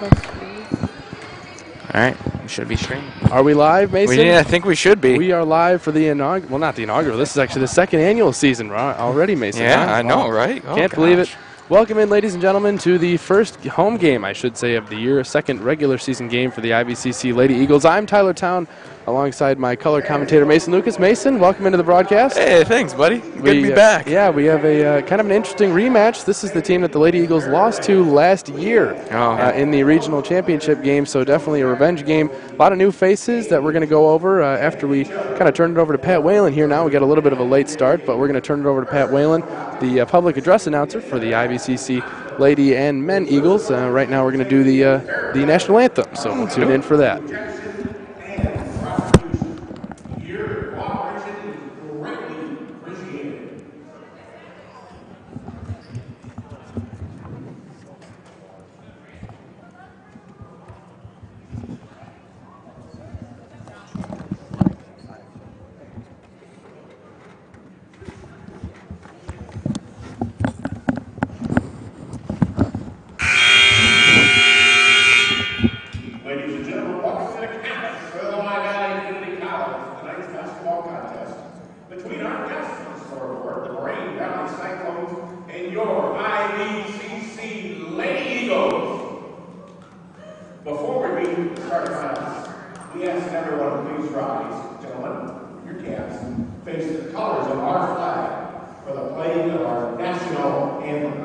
All right, we should be streaming. Are we live, Mason? I think we should be. We are live for the inaugural. Well, not the inaugural. This is actually the second annual season already, Mason. Yeah, huh? I know, right? Oh, Can't believe it. Welcome in, ladies and gentlemen, to the first home game, I should say, of the year, second regular season game for the IVCC Lady Eagles. I'm Tyler Town, alongside my color commentator, Mason Lucas. Mason, welcome into the broadcast. Hey, thanks, buddy. Good to be back. Yeah, we have a kind of an interesting rematch. This is the team that the Lady Eagles lost to last year in the regional championship game, so definitely a revenge game. A lot of new faces that we're going to go over after we kind of turn it over to Pat Whalen here now. We got a little bit of a late start, but we're going to turn it over to Pat Whalen, the public address announcer for the IVCC Lady and Men Eagles. Right now we're going to do the national anthem, so we'll tune in for that. Between our guests on the scoreboard, the Moraine and your IVCC Lady Eagles. Before we begin to start finals, we ask everyone to please rise, gentlemen, your caps, face the colors of our flag for the playing of our national anthem.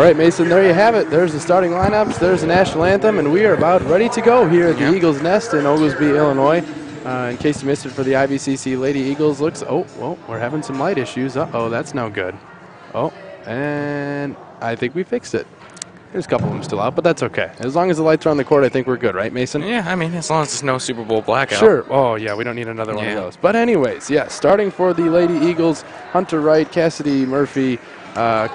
right, Mason, there you have it. There's the starting lineups. There's the national anthem, and we are about ready to go here at the Eagles Nest in Oglesby, Illinois. In case you missed it for the IVCC Lady Eagles, well, we're having some light issues. Uh-oh, that's no good. Oh, and I think we fixed it. There's a couple of them still out, but that's okay. As long as the lights are on the court, I think we're good, right, Mason? Yeah, I mean, as long as there's no Super Bowl blackout. Sure. Oh, yeah, we don't need another one of those. But anyways, starting for the Lady Eagles, Hunter Wright, Cassidy Murphy,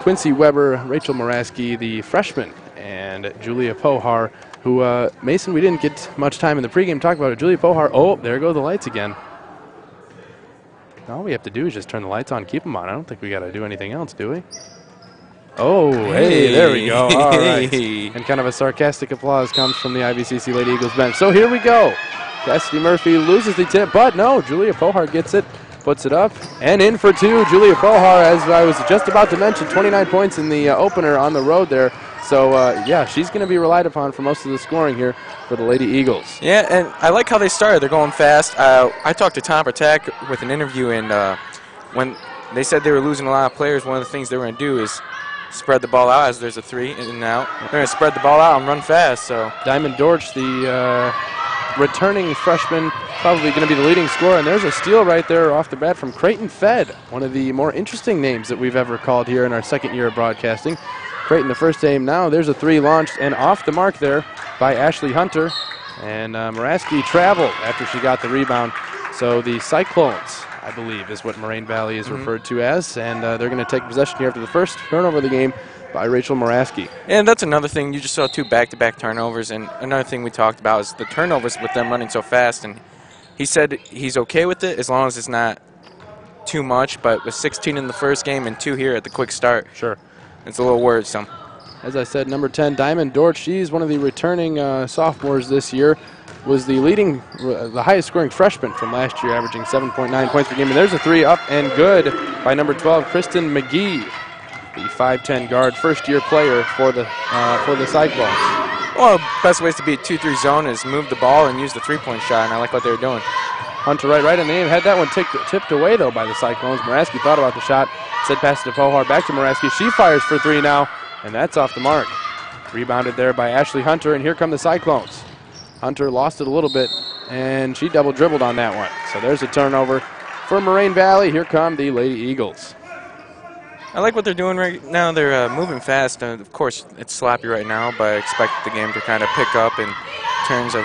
Quincy Weber, Rachel Moraski, the freshman, and Julia Pohar, who, Mason, we didn't get much time in the pregame to talk about it. Julia Pohar, oh, there go the lights again. All we have to do is just turn the lights on, keep them on. I don't think we got to do anything else, do we? Oh, hey, there we go. All right. And kind of a sarcastic applause comes from the IVCC Lady Eagles bench. So here we go. Cassidy Murphy loses the tip, but no, Julia Pohar gets it, puts it up, and in for two. Julia Pohar, as I was just about to mention, 29 points in the opener on the road there. So, she's going to be relied upon for most of the scoring here for the Lady Eagles. Yeah, and I like how they started. They're going fast. I talked to Tom Pertak with an interview, and when they said they were losing a lot of players, one of the things they were going to do is spread the ball out as there's a three in and out. They're going to spread the ball out and run fast. So Diamond Dorch, the returning freshman, probably going to be the leading scorer. And there's a steal right there off the bat from Creighton Fed, one of the more interesting names that we've ever called here in our second year of broadcasting. Creighton, the first aim now. There's a three launched and off the mark there by Ashley Hunter. And Moraski traveled after she got the rebound. So the Cyclones, I believe, is what Moraine Valley is referred to as. And they're going to take possession here after the first turnover of the game by Rachel Moraski. And that's another thing. You just saw two back-to-back turnovers. And another thing we talked about is the turnovers with them running so fast. And he said he's okay with it as long as it's not too much. But with 16 in the first game and 2 here at the quick start, sure, it's a little worrisome. As I said, number 10, Diamond Dorch, she's one of the returning sophomores this year. Was the leading, the highest scoring freshman from last year, averaging 7.9 points per game. And there's a three up and good by number 12, Kristen McGee, the 5'10" guard, first-year player for the Cyclones. Well, best ways to beat 2-3 zone is move the ball and use the three-point shot, and I like what they were doing. Hunter right in the aim. Had that one tipped away, though, by the Cyclones. Moraski thought about the shot, said pass it to Pohar, back to Moraski. She fires for three now, and that's off the mark. Rebounded there by Ashley Hunter, and here come the Cyclones. Hunter lost it a little bit, and she double dribbled on that one. So there's a turnover for Moraine Valley. Here come the Lady Eagles. I like what they're doing right now. They're moving fast. Of course, it's sloppy right now, but I expect the game to kind of pick up in terms of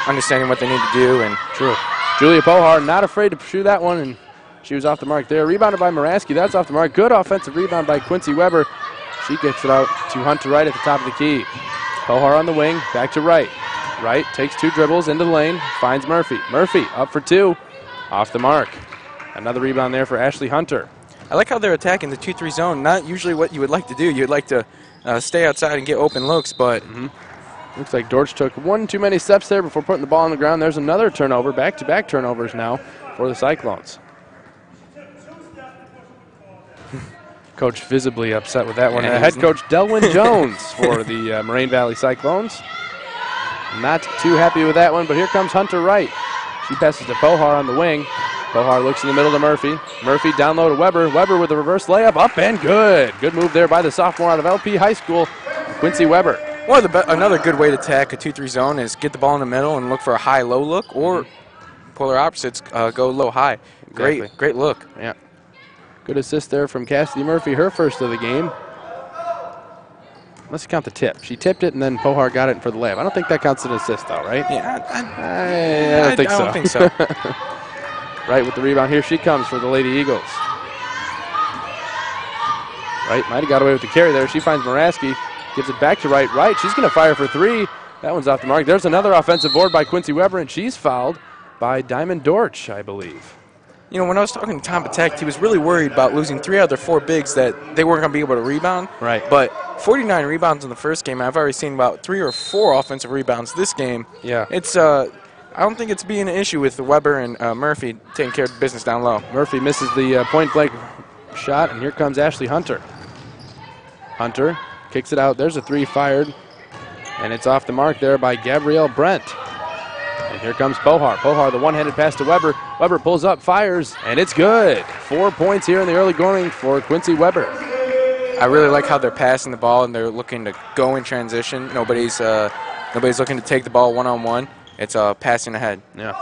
understanding what they need to do. And true. Julia Pohar not afraid to pursue that one, and she was off the mark there. Rebounded by Moraski. That's off the mark. Good offensive rebound by Quincy Weber. She gets it out to Hunter Wright at the top of the key. Pohar on the wing, back to Wright. Wright takes 2 dribbles into the lane, finds Murphy. Murphy up for 2, off the mark. Another rebound there for Ashley Hunter. I like how they're attacking the 2-3 zone. Not usually what you would like to do. You'd like to stay outside and get open looks, but looks like Dorch took one too many steps there before putting the ball on the ground. There's another turnover, back-to-back turnovers now for the Cyclones. Coach visibly upset with that one. Yeah, Head coach Delwyn Jones for the Moraine Valley Cyclones. Not too happy with that one, but here comes Hunter Wright. She passes to Pohar on the wing. Pohar looks in the middle to Murphy. Murphy down low to Weber. Weber with a reverse layup, up and good. Good move there by the sophomore out of LP High School, Quincy Weber. Well, another good way to attack a 2-3 zone is get the ball in the middle and look for a high-low look, or polar opposites, go low-high. Exactly. Great look. Yeah. Good assist there from Cassidy Murphy, her first of the game. Let's count the tip. She tipped it, and then Pohar got it for the layup. I don't think that counts as an assist, though, right? Yeah, I don't think so. Right with the rebound. Here she comes for the Lady Eagles. Wright might have got away with the carry there. She finds Moraski, gives it back to Wright. Wright, she's going to fire for 3. That one's off the mark. There's another offensive board by Quincy Weber, and she's fouled by Diamond Dorch, I believe. You know, when I was talking to Tom Patek, he was really worried about losing 3 out of their 4 bigs that they weren't going to be able to rebound. Right. But 49 rebounds in the first game. I've already seen about 3 or 4 offensive rebounds this game. Yeah. It's I don't think it's being an issue with Weber and Murphy taking care of the business down low. Murphy misses the point-blank shot, and here comes Ashley Hunter. Hunter kicks it out. There's a 3 fired, and it's off the mark there by Gabrielle Brent. And here comes Pohar. Pohar, the one-handed pass to Weber. Weber pulls up, fires, and it's good. 4 points here in the early going for Quincy Weber. I really like how they're passing the ball and they're looking to go in transition. Nobody's looking to take the ball one-on-one. It's passing ahead. Yeah.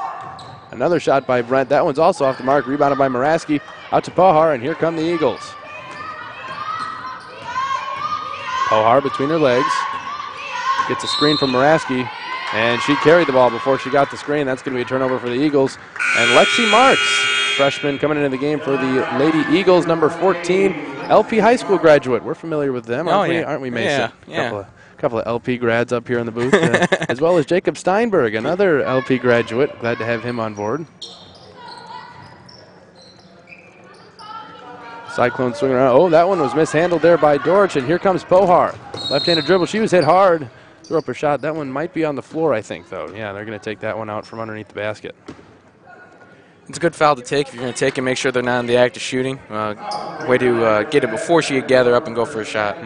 Another shot by Brent. That one's also off the mark. Rebounded by Moraski. Out to Pohar, and here come the Eagles. Pohar between her legs. Gets a screen from Moraski, and she carried the ball before she got the screen. That's going to be a turnover for the Eagles. And Lexi Marks, freshman coming into the game for the Lady Eagles, number 14, LP high school graduate. We're familiar with them, aren't we, Mason? Yeah. Couple of LP grads up here in the booth, as well as Jacob Steinberg, another LP graduate. Glad to have him on board. Cyclone swinging around. Oh, that one was mishandled there by Dorch, and here comes Pohar. Left-handed dribble. She was hit hard. Throw up a shot. That one might be on the floor, I think, though. Yeah, they're going to take that one out from underneath the basket. It's a good foul to take. If you're going to take it, make sure they're not in the act of shooting. Way to get it before she could gather up and go for a shot.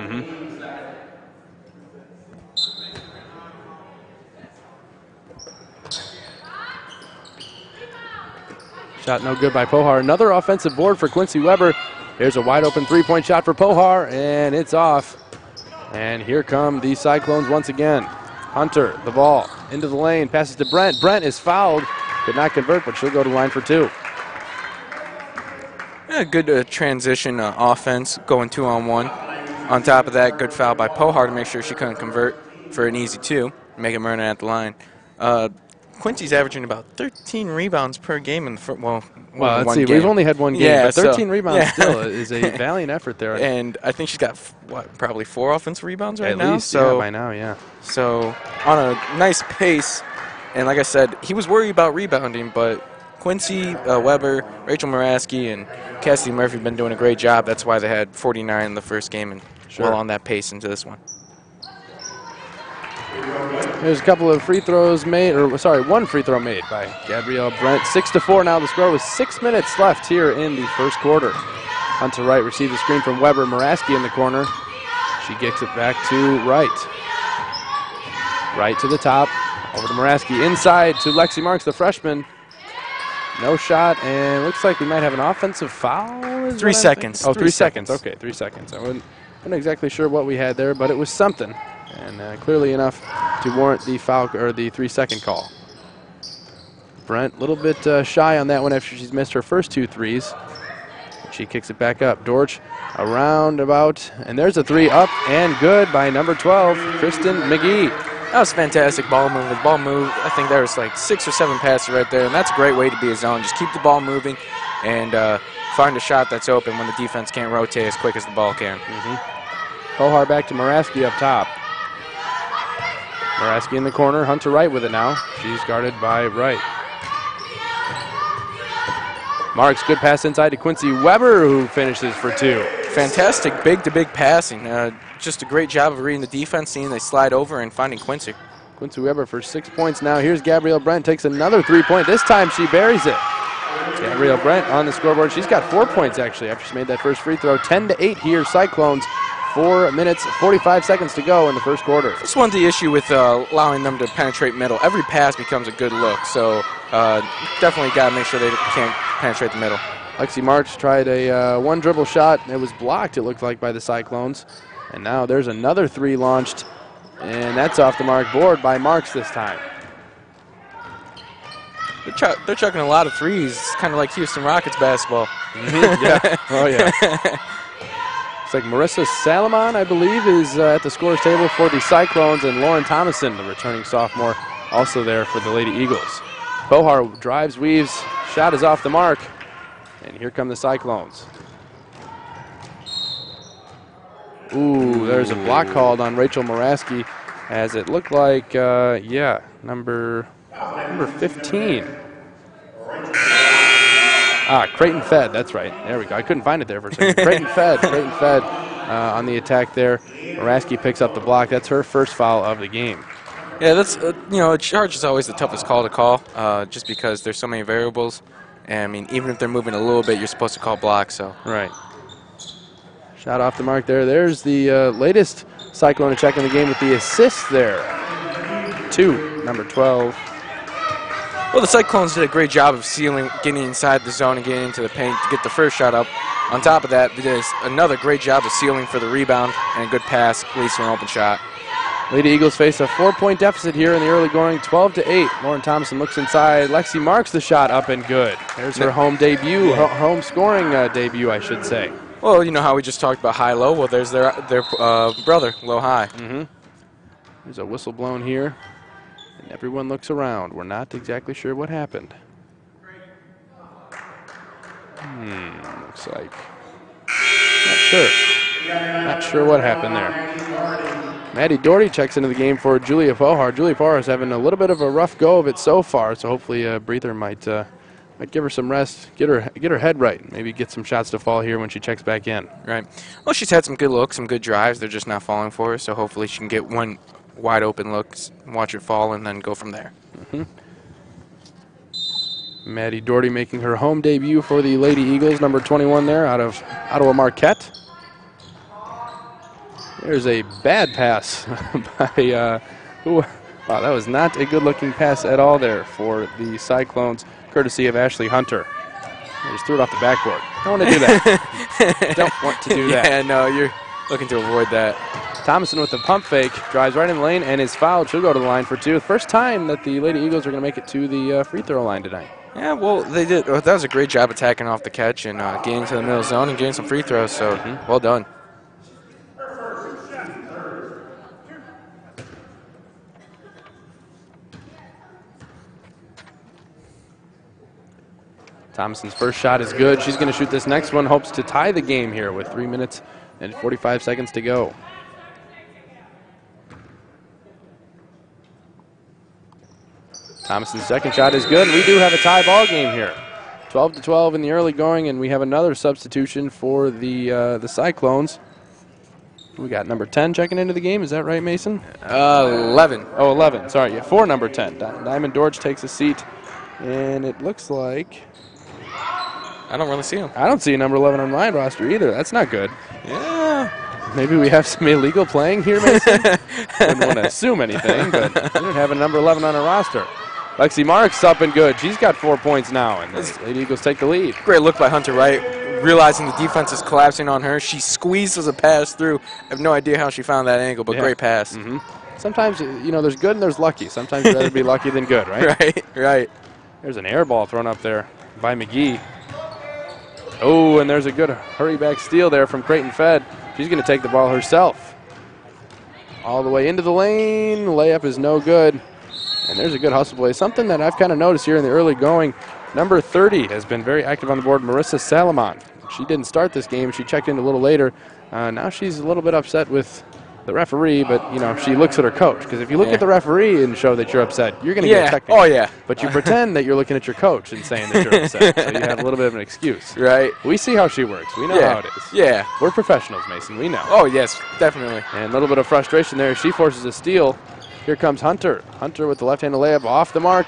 Shot no good by Pohar. Another offensive board for Quincy Weber. Here's a wide open three-point shot for Pohar, and it's off. And here come the Cyclones once again. Hunter, the ball, into the lane, passes to Brent. Brent is fouled. Could not convert, but she'll go to line for two. Yeah, good transition offense, going 2-on-1. On top of that, good foul by Pohar to make sure she couldn't convert for an easy two, make it Moraine at the line. Quincy's averaging about 13 rebounds per game in the well, let's see. We've only had one game, but 13 rebounds still is a valiant effort there. And I think she's got probably 4 offensive rebounds right at now. Least, so by now, yeah. So on a nice pace, and like I said, he was worried about rebounding, but Quincy, Weber, Rachel Moraski, and Cassidy Murphy have been doing a great job. That's why they had 49 in the first game and well on that pace into this one. There's a couple of free throws made, one free throw made by Gabrielle Brent. 6-4 now the score with 6 minutes left here in the first quarter. Hunter Wright receives a screen from Weber. Moraski in the corner. She kicks it back to Wright. Wright to the top. Over to Moraski. Inside to Lexi Marks, the freshman. No shot, and looks like we might have an offensive foul. 3 seconds. Oh, 3 seconds. Okay, 3 seconds. I wasn't exactly sure what we had there, but it was something. And clearly enough to warrant the foul or the 3-second call. Brent a little bit shy on that one after she's missed her first 2 threes. She kicks it back up. Dorch around about, and there's a 3 up and good by number 12, Kristen McGee. That was fantastic ball movement. The ball moved. I think there was like 6 or 7 passes right there, and that's a great way to be a zone. Just keep the ball moving and find a shot that's open when the defense can't rotate as quick as the ball can. Pohar back to Moraski up top. Moraski in the corner. Hunter Wright with it now. She's guarded by Wright. Marks, good pass inside to Quincy Weber, who finishes for 2. Fantastic big-to-big passing. Just a great job of reading the defense, seeing they slide over and finding Quincy. Quincy Weber for 6 points now. Here's Gabrielle Brent, takes another 3-point. This time she buries it. Gabrielle Brent on the scoreboard. She's got 4 points, actually, after she made that first free throw. 10-8 here, Cyclones. 4 minutes, 45 seconds to go in the first quarter. This one's the issue with allowing them to penetrate middle. Every pass becomes a good look, so definitely got to make sure they can't penetrate the middle. Lexi Marks tried a one dribble shot. It was blocked, it looked like, by the Cyclones. And now there's another 3 launched, and that's off the mark. Board by Marks this time. They're chucking a lot of threes. It's kind of like Houston Rockets basketball. Yeah. Oh, yeah. It's like Marissa Salomon, I believe, is at the scorer's table for the Cyclones, and Lauren Thomason, the returning sophomore, also there for the Lady Eagles. Pohar drives, weaves, shot is off the mark, and here come the Cyclones. Ooh, there's a block called on Rachel Moraski, as it looked like, number 15. Creighton Fed, that's right. There we go. I couldn't find it there for a second. Creighton Fed on the attack there. Moraski picks up the block. That's her first foul of the game. Yeah, that's, a charge is always the toughest call to call, just because there's so many variables. And, I mean, even if they're moving a little bit, you're supposed to call block, so. Right. Shot off the mark there. There's the latest Cyclone to check in the game with the assist there. 2, number 12. Well, the Cyclones did a great job of sealing, getting inside the zone and getting into the paint to get the first shot up. On top of that, there's another great job of sealing for the rebound and a good pass leads to an open shot. Lady Eagles face a 4-point deficit here in the early going, 12-8. Lauren Thompson looks inside. Lexi marks the shot up and good. There's her home debut, home scoring debut, I should say. Well, you know how we just talked about high-low? Well, there's their brother, low-high. There's a whistle blown here, and everyone looks around. We're not exactly sure what happened. Looks like. Not sure what happened there. Maddie Doherty checks into the game for Julia Pohar. Julia Pohar is having a little bit of a rough go of it so far, so hopefully a breather might give her some rest, get her head right, maybe get some shots to fall here when she checks back in. Right. Well, she's had some good looks, some good drives. They're just not falling for her, so hopefully she can get one wide open look, watch it fall, and then go from there. Maddie Doherty making her home debut for the Lady Eagles, number 21 there out of Ottawa Marquette. There's a bad pass by, wow, that was not a good-looking pass at all there for the Cyclones, courtesy of Ashley Hunter. They just threw it off the backboard. Don't want to do that. Don't want to do that. Yeah, no, you're looking to avoid that. Thomason with the pump fake, drives right in the lane and is fouled. She'll go to the line for two. First time that the Lady Eagles are going to make it to the free throw line tonight. Yeah, well, they did. That was a great job attacking off the catch and getting to the middle zone and getting some free throws, so well done. Thomason's first shot is good. She's going to shoot this next one, hopes to tie the game here with 3 minutes and 45 seconds to go. Thomason's second shot is good, and we do have a tie ball game here. 12-12 in the early going, and we have another substitution for the Cyclones. We got number 10 checking into the game. Is that right, Mason? 11. Oh, 11. Sorry, yeah, for number 10. Diamond Dorch takes a seat, and it looks like I don't really see him. I don't see a number 11 on my roster either. That's not good. Yeah. Maybe we have some illegal playing here, Mason. Wouldn't want to assume anything, but we don't have a number 11 on our roster. Lexi Marks up and good. She's got 4 points now, and the Lady Eagles take the lead. Great look by Hunter Wright. Realizing the defense is collapsing on her, she squeezes a pass through. I have no idea how she found that angle, but great pass. Sometimes, you know, there's good and there's lucky. Sometimes you'd rather be lucky than good, right? Right. There's an air ball thrown up there by McGee. Oh, and there's a good hurry-back steal there from Creighton Fed. She's going to take the ball herself. All the way into the lane. Layup is no good. And there's a good hustle play. Something that I've kind of noticed here in the early going, number 30 has been very active on the board, Marissa Salomon. She didn't start this game. She checked in a little later. Now she's a little bit upset with the referee, but, you know, she looks at her coach. Because if you look at the referee and show that you're upset, you're going to get a technical. Oh, yeah. But you pretend that you're looking at your coach and saying that you're upset. So you have a little bit of an excuse. Right. We see how she works. We know how it is. Yeah. We're professionals, Mason. We know. Oh, yes, definitely. And a little bit of frustration there. She forces a steal. Here comes Hunter. Hunter with the left-handed layup off the mark.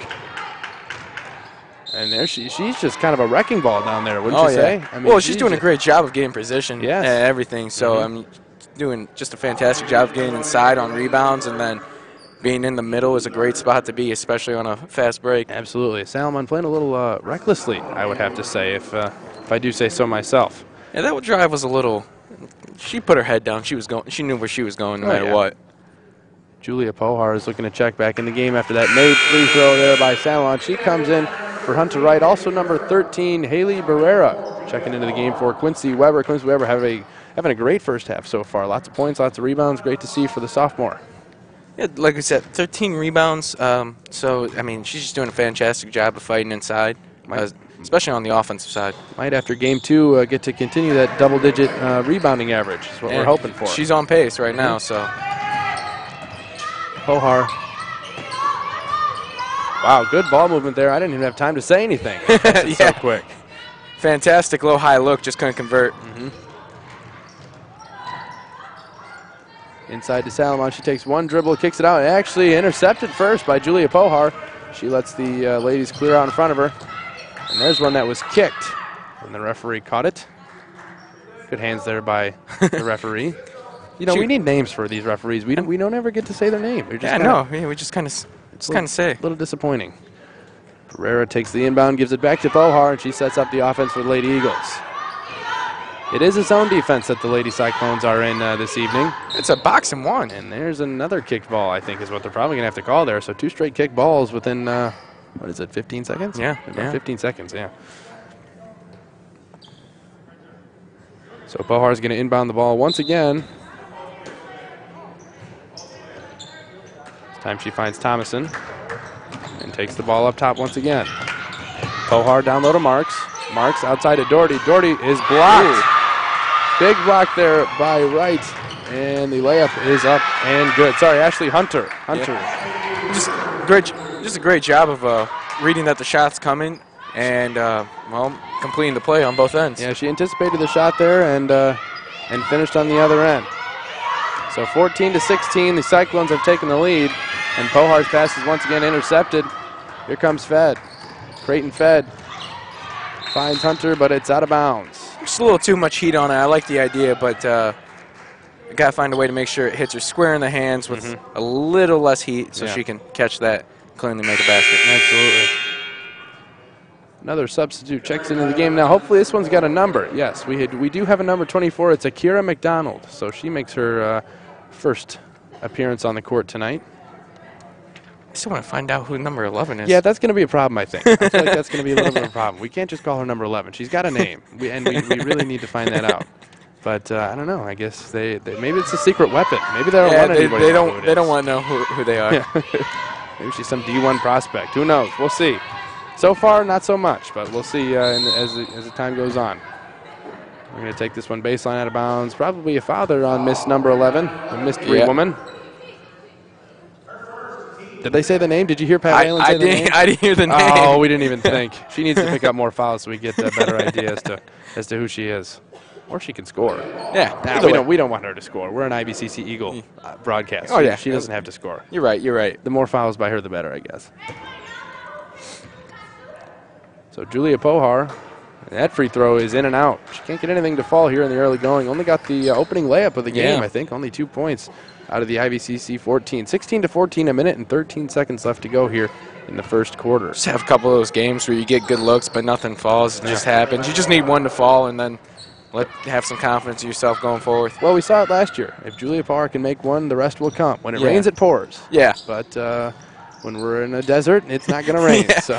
And there she's just kind of a wrecking ball down there, wouldn't you say? I mean, well, she's doing a great job of getting position and Yes. everything. So, I mean, doing just a fantastic job of getting inside on rebounds, and then being in the middle is a great spot to be, especially on a fast break. Absolutely. Salomon playing a little recklessly, I would have to say, if I do say so myself. Yeah, that drive was a little. She put her head down. She was going. She knew where she was going, no matter what. Julia Pohar is looking to check back in the game after that made free throw there by Salomon. She comes in for Hunter Wright. Also number 13, Haley Barrera, checking into the game for Quincy Weber. Quincy Weber having a great first half so far. Lots of points, lots of rebounds. Great to see for the sophomore. Yeah, like I said, 13 rebounds. So, I mean, she's just doing a fantastic job of fighting inside, especially on the offensive side. Might, after game two, get to continue that double-digit rebounding average is what we're hoping for. She's on pace right now, so. Pohar. Wow, good ball movement there. I didn't even have time to say anything. So quick. Fantastic low-high look, just couldn't convert. Inside to Salomon. She takes one dribble, kicks it out, and actually intercepted first by Julia Pohar. She lets the ladies clear out in front of her. And there's one that was kicked, and the referee caught it. Good hands there by the referee. You know, we need names for these referees. We don't ever get to say their name. Yeah, we just kind of say. A little disappointing. Pereira takes the inbound, gives it back to Pohar, and she sets up the offense for the Lady Eagles. It is a zone defense that the Lady Cyclones are in this evening. It's a box and one. And there's another kicked ball, I think, is what they're probably going to have to call there. So 2 straight kick balls within, what is it, 15 seconds? Yeah. About 15 seconds, yeah. So Pohar's going to inbound the ball once again. This time she finds Thomason and takes the ball up top once again. Pohar down low to Marks. Marks outside to Doherty. Doherty is blocked. Ooh. Big block there by Wright. And the layup is up and good. Sorry, Ashley Hunter. Yeah. Just a great job of reading that the shot's coming and, well, completing the play on both ends. Yeah, she anticipated the shot there and finished on the other end. So 14-16, the Cyclones have taken the lead, and Pohar's pass is once again intercepted. Here comes Fed. Creighton Fed finds Hunter, but it's out of bounds. Just a little too much heat on it. I like the idea, but you got to find a way to make sure it hits her square in the hands with a little less heat so she can catch that, cleanly make a basket. Absolutely. Another substitute checks into the game now. Hopefully this one's got a number. Yes, we do have a number 24. It's Akira McDonald. So she makes her first appearance on the court tonight. I still want to find out who number 11 is. Yeah, that's going to be a problem, I think. I feel like that's going to be a little bit of a problem. We can't just call her number 11. She's got a name, and we really need to find that out. But I don't know. I guess they maybe it's a secret weapon. Maybe they don't want anybody to know who it is. They don't want to know who they are. Yeah. Maybe she's some D1 prospect. Who knows? We'll see. So far, not so much, but we'll see as the time goes on. We're going to take this one baseline out of bounds. Probably a foul there on Miss number 11, a mystery woman. Did they say the name? Did you hear Pat Whalen say the name? I didn't hear the name. Oh, we didn't even think. She needs to pick up more fouls so we get a better idea as to who she is. Or she can score. Yeah. Nah, we don't want her to score. We're an IVCC Eagle broadcast. Oh, yeah. She doesn't have to score. You're right. The more fouls by her, the better, I guess. So Julia Pohar, that free throw is in and out. She can't get anything to fall here in the early going. Only got the opening layup of the game, I think. Only 2 points out of the IVCC 14. 16-14, a minute and 13 seconds left to go here in the first quarter. Just have a couple of those games where you get good looks, but nothing falls. It just happens. You just need one to fall, and then have some confidence in yourself going forward. Well, we saw it last year. If Julia Pohar can make one, the rest will come. When it rains, it pours. Yeah. But when we're in a desert, it's not going to rain. So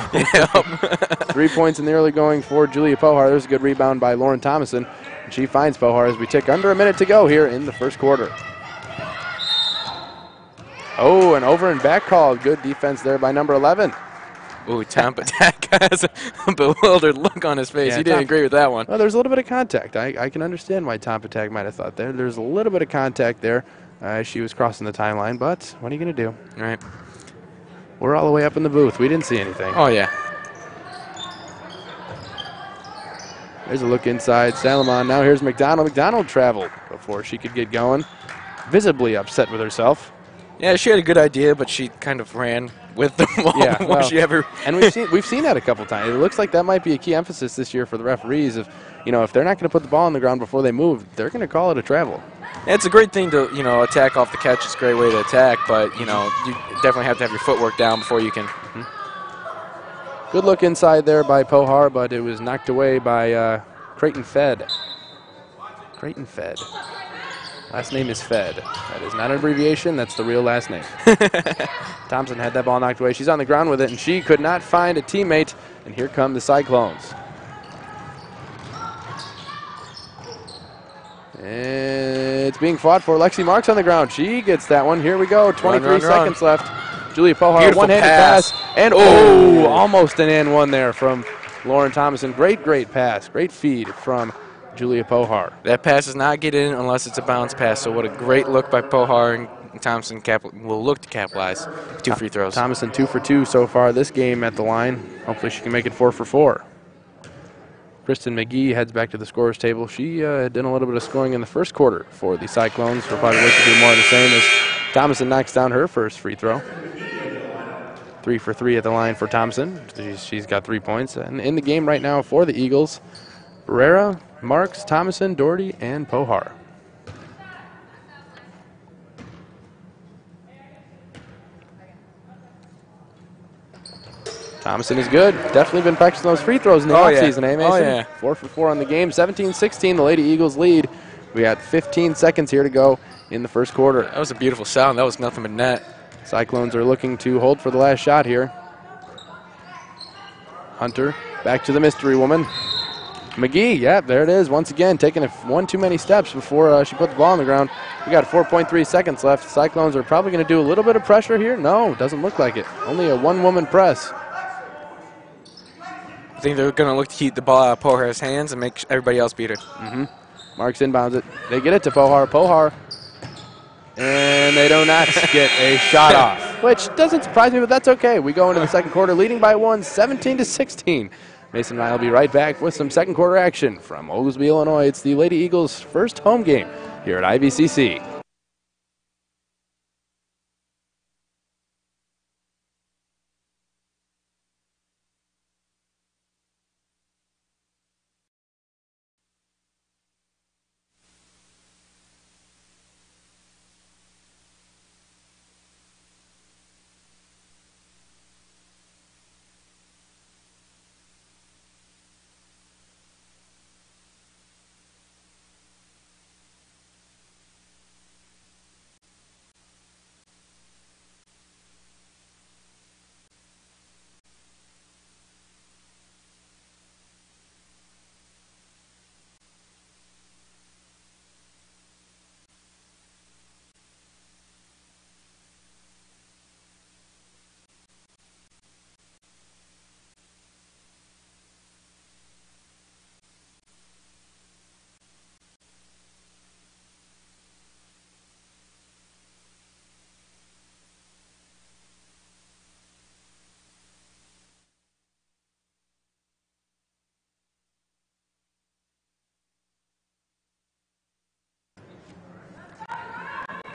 3 points in the early going for Julia Pohar. There's a good rebound by Lauren Thomason. And she finds Pohar as we tick under a minute to go here in the first quarter. Oh, an over and back call. Good defense there by number 11. Ooh, Tom Patak has a bewildered look on his face. Yeah, he didn't agree with that one. Well, there's a little bit of contact. I can understand why Tom Patak might have thought there. There's a little bit of contact there as she was crossing the timeline, but what are you going to do? All right. We're all the way up in the booth. We didn't see anything. Oh, yeah. There's a look inside. Salomon. Now here's McDonald. McDonald traveled before she could get going. Visibly upset with herself. Yeah, she had a good idea, but she kind of ran with the ball before she ever. And we've seen that a couple times. It looks like that might be a key emphasis this year for the referees. If they're not going to put the ball on the ground before they move, they're going to call it a travel. Yeah, it's a great thing to attack off the catch. It's a great way to attack, but you definitely have to have your footwork down before you can. Good look inside there by Pohar, but it was knocked away by Creighton Fed. Creighton Fed. Last name is Fed. That is not an abbreviation. That's the real last name. Thompson had that ball knocked away. She's on the ground with it, and she could not find a teammate. And here come the Cyclones. It's being fought for. Lexi Marks on the ground. She gets that one. Here we go. 23 seconds left. Julia Pohar, one-handed pass. And almost an and one there from Lauren Thomason. Great pass. Great feed from Julia Pohar. That pass does not get in unless it's a bounce pass. So what a great look by Pohar, and Thompson will look to capitalize. 2 free throws. Thomason 2 for 2 so far this game at the line. Hopefully she can make it 4 for 4. Kristen McGee heads back to the scorer's table. She did a little bit of scoring in the first quarter for the Cyclones. We'll probably wait to do more of the same as Thomason knocks down her first free throw. 3 for 3 at the line for Thompson. She's got 3 points. And in the game right now for the Eagles, Barrera, Marks, Thomason, Doherty, and Pohar. Thomason is good. Definitely been practicing those free throws in the offseason, eh, Mason? Oh, yeah. 4 for 4 on the game. 17-16, the Lady Eagles lead. We got 15 seconds here to go in the first quarter. That was a beautiful sound. That was nothing but net. Cyclones are looking to hold for the last shot here. Hunter back to the mystery woman. McGee, yeah, there it is. Once again, taking one too many steps before she put the ball on the ground. We got 4.3 seconds left. Cyclones are probably going to do a little bit of pressure here. No, doesn't look like it. Only a one-woman press. I think they're going to look to keep the ball out of Pohar's hands and make everybody else beat it. Marks inbounds it. They get it to Pohar. Pohar. And they do not get a shot off, which doesn't surprise me, but that's okay. We go into the second quarter leading by 17-16. Mason and I will be right back with some second quarter action from Oglesby, Illinois. It's the Lady Eagles' first home game here at IVCC.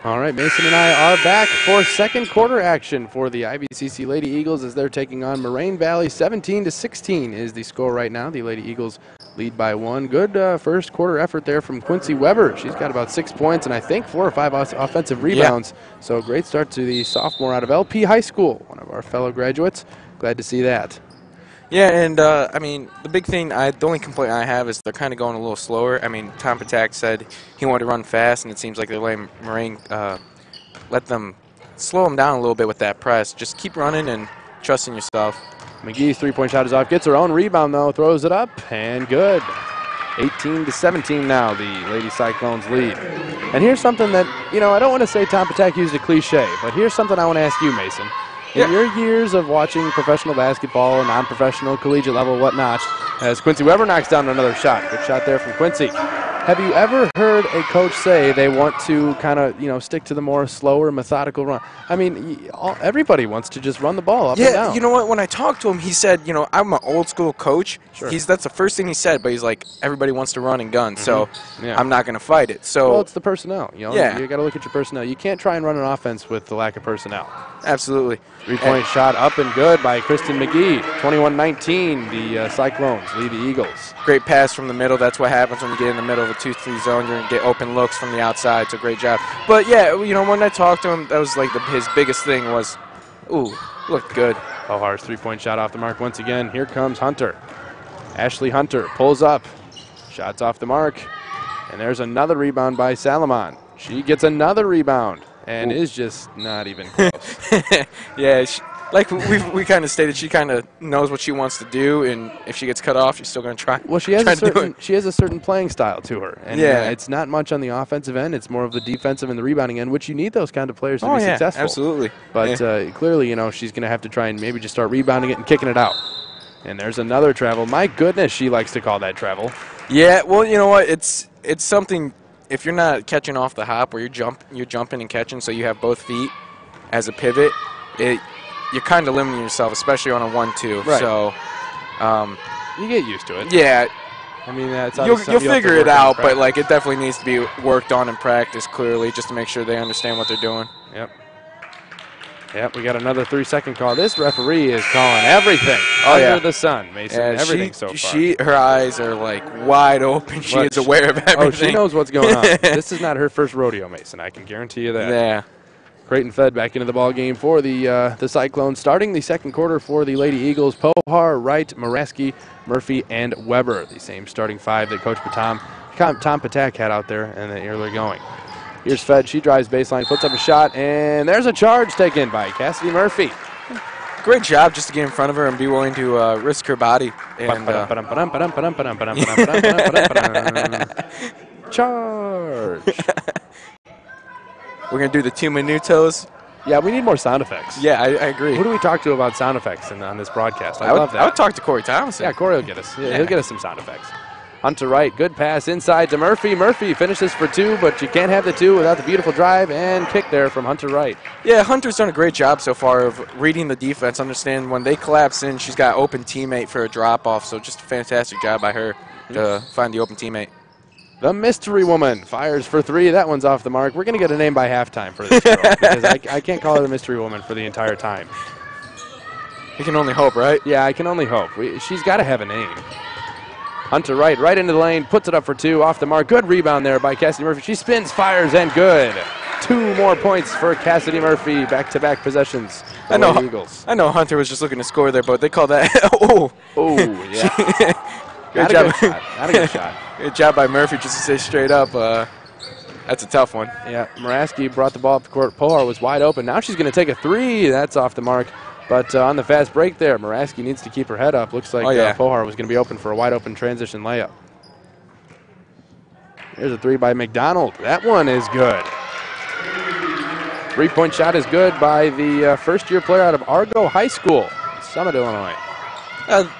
All right, Mason and I are back for second quarter action for the IVCC Lady Eagles as they're taking on Moraine Valley. 17-16 is the score right now. The Lady Eagles lead by 1. Good first quarter effort there from Quincy Weber. She's got about 6 points and I think 4 or 5 offensive rebounds. Yeah. So great start to the sophomore out of LP High School, one of our fellow graduates. Glad to see that. Yeah, and I mean, the big thing, the only complaint I have is they're kind of going a little slower. I mean, Tom Patak said he wanted to run fast, and it seems like they're letting Moraine let them slow them down a little bit with that press. Just keep running and trusting yourself. McGee's three-point shot is off. Gets her own rebound, though. Throws it up, and good. 18-17 now, the Lady Cyclones lead. And here's something that, you know, I don't want to say Tom Patak used a cliche, but here's something I want to ask you, Mason. In your years of watching professional basketball, non-professional, collegiate level, whatnot, as Quincy Weber knocks down another shot. Good shot there from Quincy. Have you ever heard a coach say they want to kind of, you know, stick to the more slower, methodical run? I mean, everybody wants to just run the ball up and down. Yeah, you know what? When I talked to him, he said, you know, I'm an old-school coach. Sure. That's the first thing he said, but he's like, everybody wants to run and gun, so I'm not going to fight it. So, well, it's the personnel. You know, you got to look at your personnel. You can't try and run an offense with the lack of personnel. Absolutely. Three-point shot up and good by Kristen McGee. 21-19, the Cyclones lead the Eagles. Great pass from the middle. That's what happens when you get in the middle of a 2-3 zone. You're going to get open looks from the outside, so great job. But, yeah, you know, when I talked to him, that was like his biggest thing was, ooh, looked good. Pohar's three-point shot off the mark once again. Here comes Hunter. Ashley Hunter pulls up. Shots off the mark. And there's another rebound by Salomon. She gets another rebound. And is just not even close. Yeah, like we kind of stated, she kind of knows what she wants to do, and if she gets cut off, she's still going to try. Well, she has a certain playing style to her, and it's not much on the offensive end. It's more of the defensive and the rebounding end, which you need those kind of players to be successful. Absolutely. But clearly, you know, she's going to have to try and maybe just start rebounding it and kicking it out. And there's another travel. My goodness, she likes to call that travel. Yeah. Well, you know what? It's something. If you're not catching off the hop where you're jumping and catching, so you have both feet as a pivot, you're kind of limiting yourself, especially on a 1-2. Right. So you get used to it. Yeah. I mean, that's you'll figure it out, but like it definitely needs to be worked on in practice clearly, just to make sure they understand what they're doing. Yep, we got another 3-second call. This referee is calling everything under the sun, Mason. Everything so far. Her eyes are like wide open. She is aware of everything. Oh, she knows what's going on. This is not her first rodeo, Mason. I can guarantee you that. Yeah. Creighton Fed back into the ball game for the Cyclones. Starting the second quarter for the Lady Eagles, Pohar, Wright, Moraski, Murphy, and Weber. The same starting five that Coach Tom Patak had out there, and here they're going. Here's Fed. She drives baseline, puts up a shot, and there's a charge taken by Cassidy Murphy. Great job just to get in front of her and be willing to risk her body. And, charge. We're going to do the 2 minutos. Yeah, we need more sound effects. Yeah, I agree. Who do we talk to about sound effects on this broadcast? I love that. I would talk to Corey Thompson. Yeah, Corey will get us. Yeah, he'll get us some sound effects. Hunter Wright, good pass inside to Murphy. Murphy finishes for 2, but you can't have the 2 without the beautiful drive and kick there from Hunter Wright. Yeah, Hunter's done a great job so far of reading the defense, understand when they collapse in, she's got an open teammate for a drop-off, so just a fantastic job by her to find the open teammate. The Mystery Woman fires for 3. That one's off the mark. We're going to get a name by halftime for this girl because I can't call her the Mystery Woman for the entire time. You can only hope, right? Yeah, I can only hope. She's got to have a name. Hunter Wright right into the lane, puts it up for 2, off the mark. Good rebound there by Cassidy Murphy. She spins, fires, and good. 2 more points for Cassidy Murphy. Back-to-back possessions. I know Eagles. I know Hunter was just looking to score there, but they call that. Oh, yeah. Not a good shot. Not a good shot. Good job by Murphy, just to say straight up. That's a tough one. Yeah, Moraski brought the ball up the court. Pohar was wide open. Now she's going to take a 3. That's off the mark. But on the fast break there, Moraski needs to keep her head up. Looks like Pohar was going to be open for a wide open transition layup. Here's a 3 by McDonald. That one is good. 3-point shot is good by the first-year player out of Argo High School, Summit, Illinois.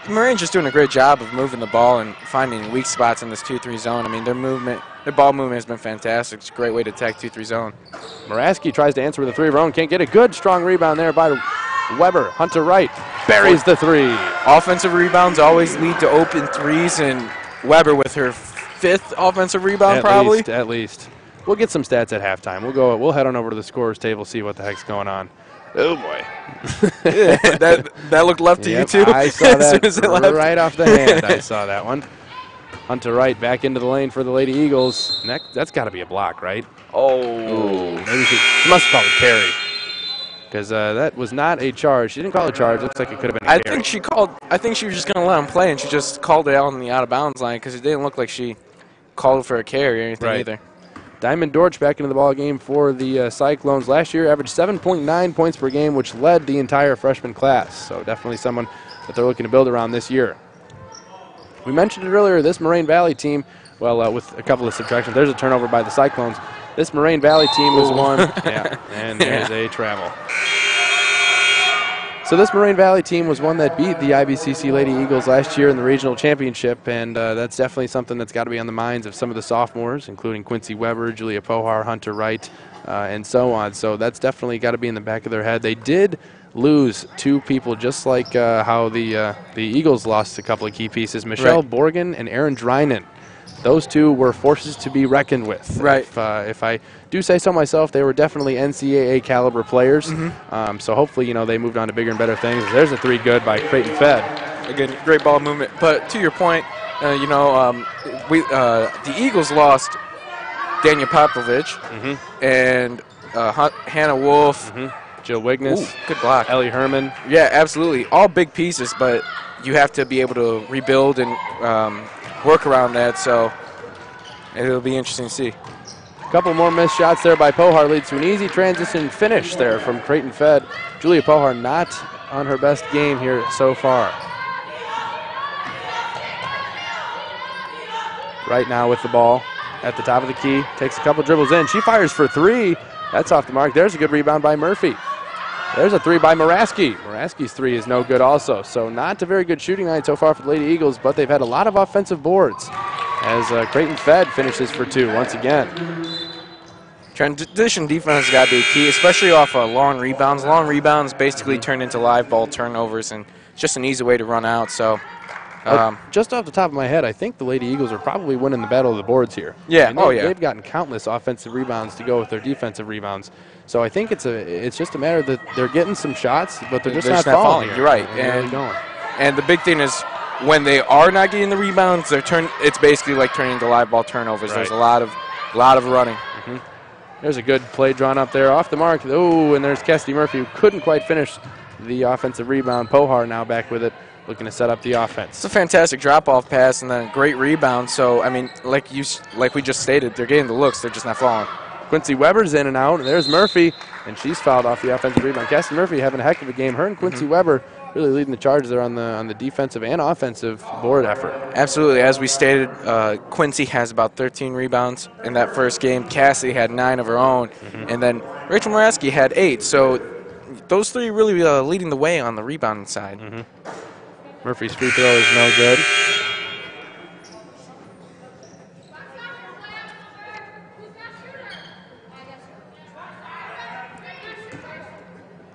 Moraine's just doing a great job of moving the ball and finding weak spots in this 2-3 zone. I mean, their ball movement has been fantastic. It's a great way to attack 2-3 zone. Moraski tries to answer with a 3 of her own. Can't get a good, strong rebound there by Weber. Hunter Wright buries the 3. Offensive rebounds always lead to open 3s, and Weber with her 5th offensive rebound probably. At least. We'll get some stats at halftime. We'll head on over to the scorers table, see what the heck's going on. Oh, boy. that looked left to you, too? I saw that right off the hand. I saw that one. Hunter Wright back into the lane for the Lady Eagles. That's got to be a block, right? Oh. Maybe she must have called a carry. Because that was not a charge. She didn't call a charge. Looks like it could have been a carry. I think she was just going to let him play, and she just called it out on the out-of-bounds line because it didn't look like she called for a carry or anything either. Diamond Dortch back into the ball game for the Cyclones. Last year averaged 7.9 points per game, which led the entire freshman class. So definitely someone that they're looking to build around this year. We mentioned it earlier, this Moraine Valley team, well, with a couple of subtractions, there's a turnover by the Cyclones. This Moraine Valley team was one. And there's a travel. So this Moraine Valley team was one that beat the IVCC Lady Eagles last year in the regional championship, and that's definitely something that's got to be on the minds of some of the sophomores, including Quincy Weber, Julia Pohar, Hunter Wright, and so on. So that's definitely got to be in the back of their head. They did lose 2 people, just like how the Eagles lost a couple of key pieces, Michelle Borgen and Aaron Drynan. Those 2 were forces to be reckoned with. Right. If I do say so myself, they were definitely NCAA caliber players. So hopefully, they moved on to bigger and better things. There's a 3 good by Creighton Fed. Again, great ball movement. But to your point, the Eagles lost Daniel Popovich and Hannah Wolf. Jill Wignes. Ooh, good block. Ellie Herman. Yeah, absolutely. All big pieces, but you have to be able to rebuild and work around that, so it'll be interesting to see. A couple more missed shots there by Pohar leads to an easy transition finish there from Creighton Fed. Julia Pohar not on her best game here so far. Right now with the ball at the top of the key, takes a couple dribbles in. She fires for 3. That's off the mark. There's a good rebound by Murphy. There's a 3 by Moraski. Moraski's 3 is no good also. So not a very good shooting night so far for the Lady Eagles, but they've had a lot of offensive boards as Creighton Fed finishes for 2 once again. Transition defense has got to be key, especially off long rebounds. Long rebounds basically turn into live ball turnovers, and it's just an easy way to run out. So, just off the top of my head, I think the Lady Eagles are probably winning the battle of the boards here. Yeah, they've gotten countless offensive rebounds to go with their defensive rebounds. So I think it's just a matter that they're getting some shots, but they're just not falling. You're right, and the big thing is when they are not getting the rebounds, it's basically like turning into live ball turnovers. There's a lot of running. There's a good play drawn up there off the mark. Oh, and there's Cassidy Murphy, who couldn't quite finish the offensive rebound. Pohar now back with it, looking to set up the offense. It's a fantastic drop-off pass and then a great rebound. So, I mean, like we just stated, they're getting the looks. They're just not falling. Quincy Weber's in and out. There's Murphy, and she's fouled off the offensive rebound. Cassidy Murphy having a heck of a game. Her and Quincy Weber really leading the charge there on the defensive and offensive board effort. Absolutely. As we stated, Quincy has about 13 rebounds in that first game. Cassidy had 9 of her own, and then Rachel Moraski had 8. So those three really leading the way on the rebounding side. Murphy's free throw is no good.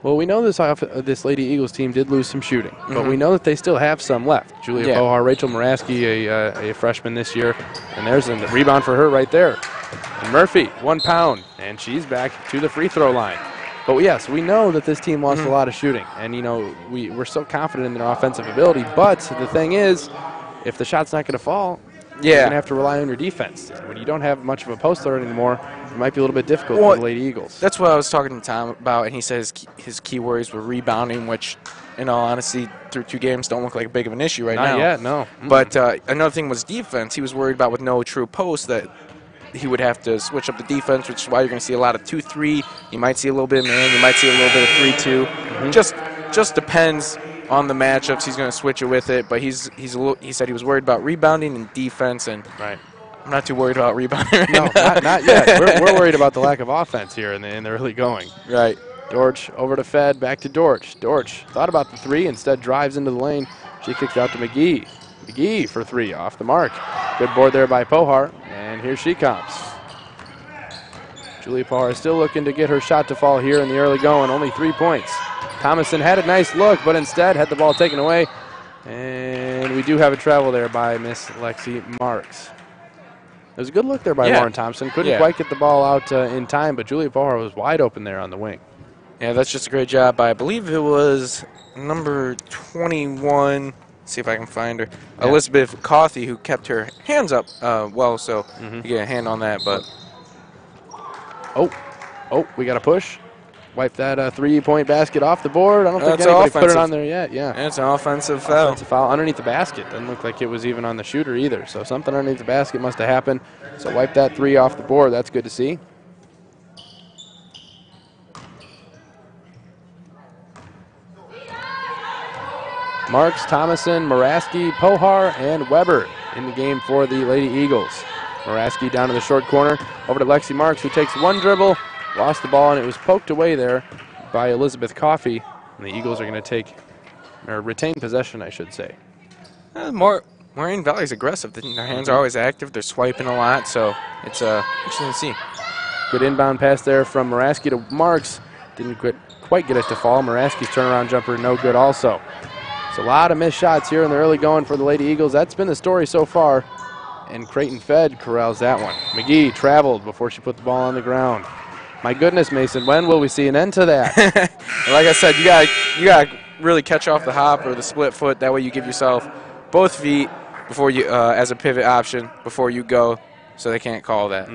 Well, we know this Lady Eagles team did lose some shooting, but we know that they still have some left. Julia Pohar, Rachel Moraski, a freshman this year, and there's a rebound for her right there. And Murphy, 1 pound, and she's back to the free throw line. But yes, we know that this team lost a lot of shooting, and you know we're so confident in their offensive ability. But the thing is, if the shot's not going to fall, you're going to have to rely on your defense. When you don't have much of a post threat anymore, it might be a little bit difficult for the Lady Eagles. That's what I was talking to Tom about, and he says his key worries were rebounding, which, in all honesty, through 2 games don't look like a big of an issue right now. Not yet, no. But another thing was defense. He was worried about with no true post that he would have to switch up the defense, which is why you're going to see a lot of 2-3. You might see a little bit of man. You might see a little bit of 3-2. Just depends on the matchups. He's going to switch it with it, but he said he was worried about rebounding and defense, and I'm not too worried about rebounding right now. Not yet. We're worried about the lack of offense here in the early going. Right. Dortch over to Fed, back to Dortch. Dortch thought about the 3, instead drives into the lane. She kicks out to McGee. McGee for 3, off the mark. Good board there by Pohar, and here she comes. Julia Pohar is still looking to get her shot to fall here in the early going, only 3 points. Thomason had a nice look, but instead had the ball taken away. And we do have a travel there by Miss Lexi Marks. It was a good look there by Lauren Thompson. Couldn't quite get the ball out in time, but Julia Pohar was wide open there on the wing. Yeah, that's just a great job by, I believe it was number 21. Let's see if I can find her. Elizabeth Coffey, who kept her hands up well, so you get a hand on that. But oh, we got a push. Wipe that 3-point basket off the board. I don't think anybody put it on there yet. Yeah, it's an offensive foul. Offensive foul underneath the basket. Doesn't look like it was even on the shooter either. So something underneath the basket must have happened. So wipe that 3 off the board. That's good to see. Marks, Thomason, Moraski, Pohar, and Weber in the game for the Lady Eagles. Moraski down to the short corner. Over to Lexi Marks, who takes 1 dribble. Lost the ball, and it was poked away there by Elizabeth Coffey. And the Eagles are going to retain possession, I should say. Moraine Valley's aggressive. Their hands are always active. They're swiping a lot, so it's interesting to see. Good inbound pass there from Moraski to Marks. Didn't quite get it to fall. Moraski's turnaround jumper, no good also. It's a lot of missed shots here in the early going for the Lady Eagles. That's been the story so far. And Creighton Fed corrals that one. McGee traveled before she put the ball on the ground. My goodness, Mason, when will we see an end to that? Like I said, you got to really catch off the hop or the split foot. That way you give yourself both feet before you as a pivot option before you go, so they can't call that.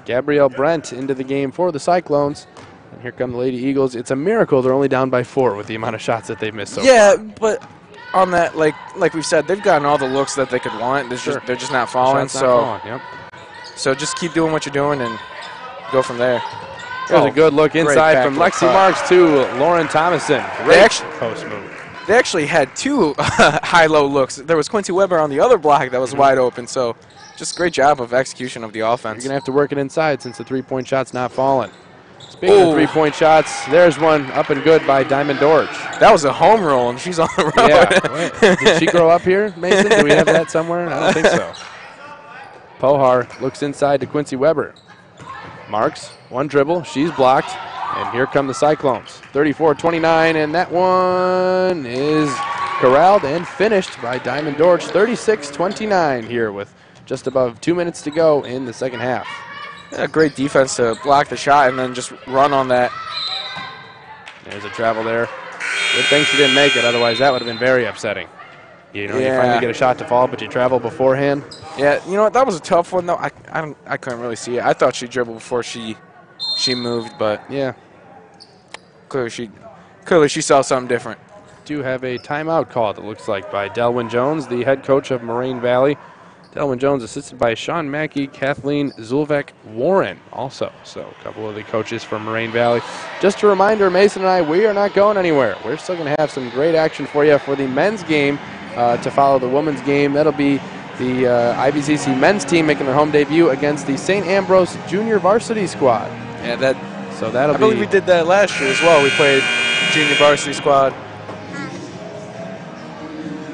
Gabrielle Brent into the game for the Cyclones. And here come the Lady Eagles. It's a miracle they're only down by 4 with the amount of shots that they've missed so far. Yeah, but on that, like we've said, they've gotten all the looks that they could want. They're just not falling. So just keep doing what you're doing and go from there. There's a good look inside from Lexi Marks to Lauren Thomason. Great post move. They actually had 2 high-low looks. There was Quincy Weber on the other block that was wide open. So just great job of execution of the offense. You're going to have to work it inside since the 3-point shot's not falling. Speaking of 3-point shots, there's one up and good by Diamond Dortch. That was a home roll, and she's on the road. Yeah. Did she grow up here, Mason? Do we have that somewhere? I don't think so. Pohar looks inside to Quincy Weber. Marks, 1 dribble. She's blocked. And here come the Cyclones. 34-29, and that one is corralled and finished by Diamond Dortch. 36-29 here with just above 2 minutes to go in the second half. Yeah, great defense to block the shot and then just run on that. There's a travel there. Good thing she didn't make it, otherwise that would have been very upsetting. You know, you finally get a shot to fall, but you travel beforehand. Yeah, you know what? That was a tough one, though. I couldn't really see it. I thought she dribbled before she she moved, but Yeah. clearly she saw something different. Do have a timeout called, it looks like, by Delwyn Jones, the head coach of Moraine Valley. Delwyn Jones assisted by Sean Mackey, Kathleen Zulvek Warren also. So a couple of the coaches from Moraine Valley. Just a reminder, Mason and I, we are not going anywhere. We're still going to have some great action for you for the men's game to follow the women's game. That'll be the IVCC men's team making their home debut against the St. Ambrose Junior Varsity squad. Yeah, that'll I believe we did that last year as well. We played junior varsity squad.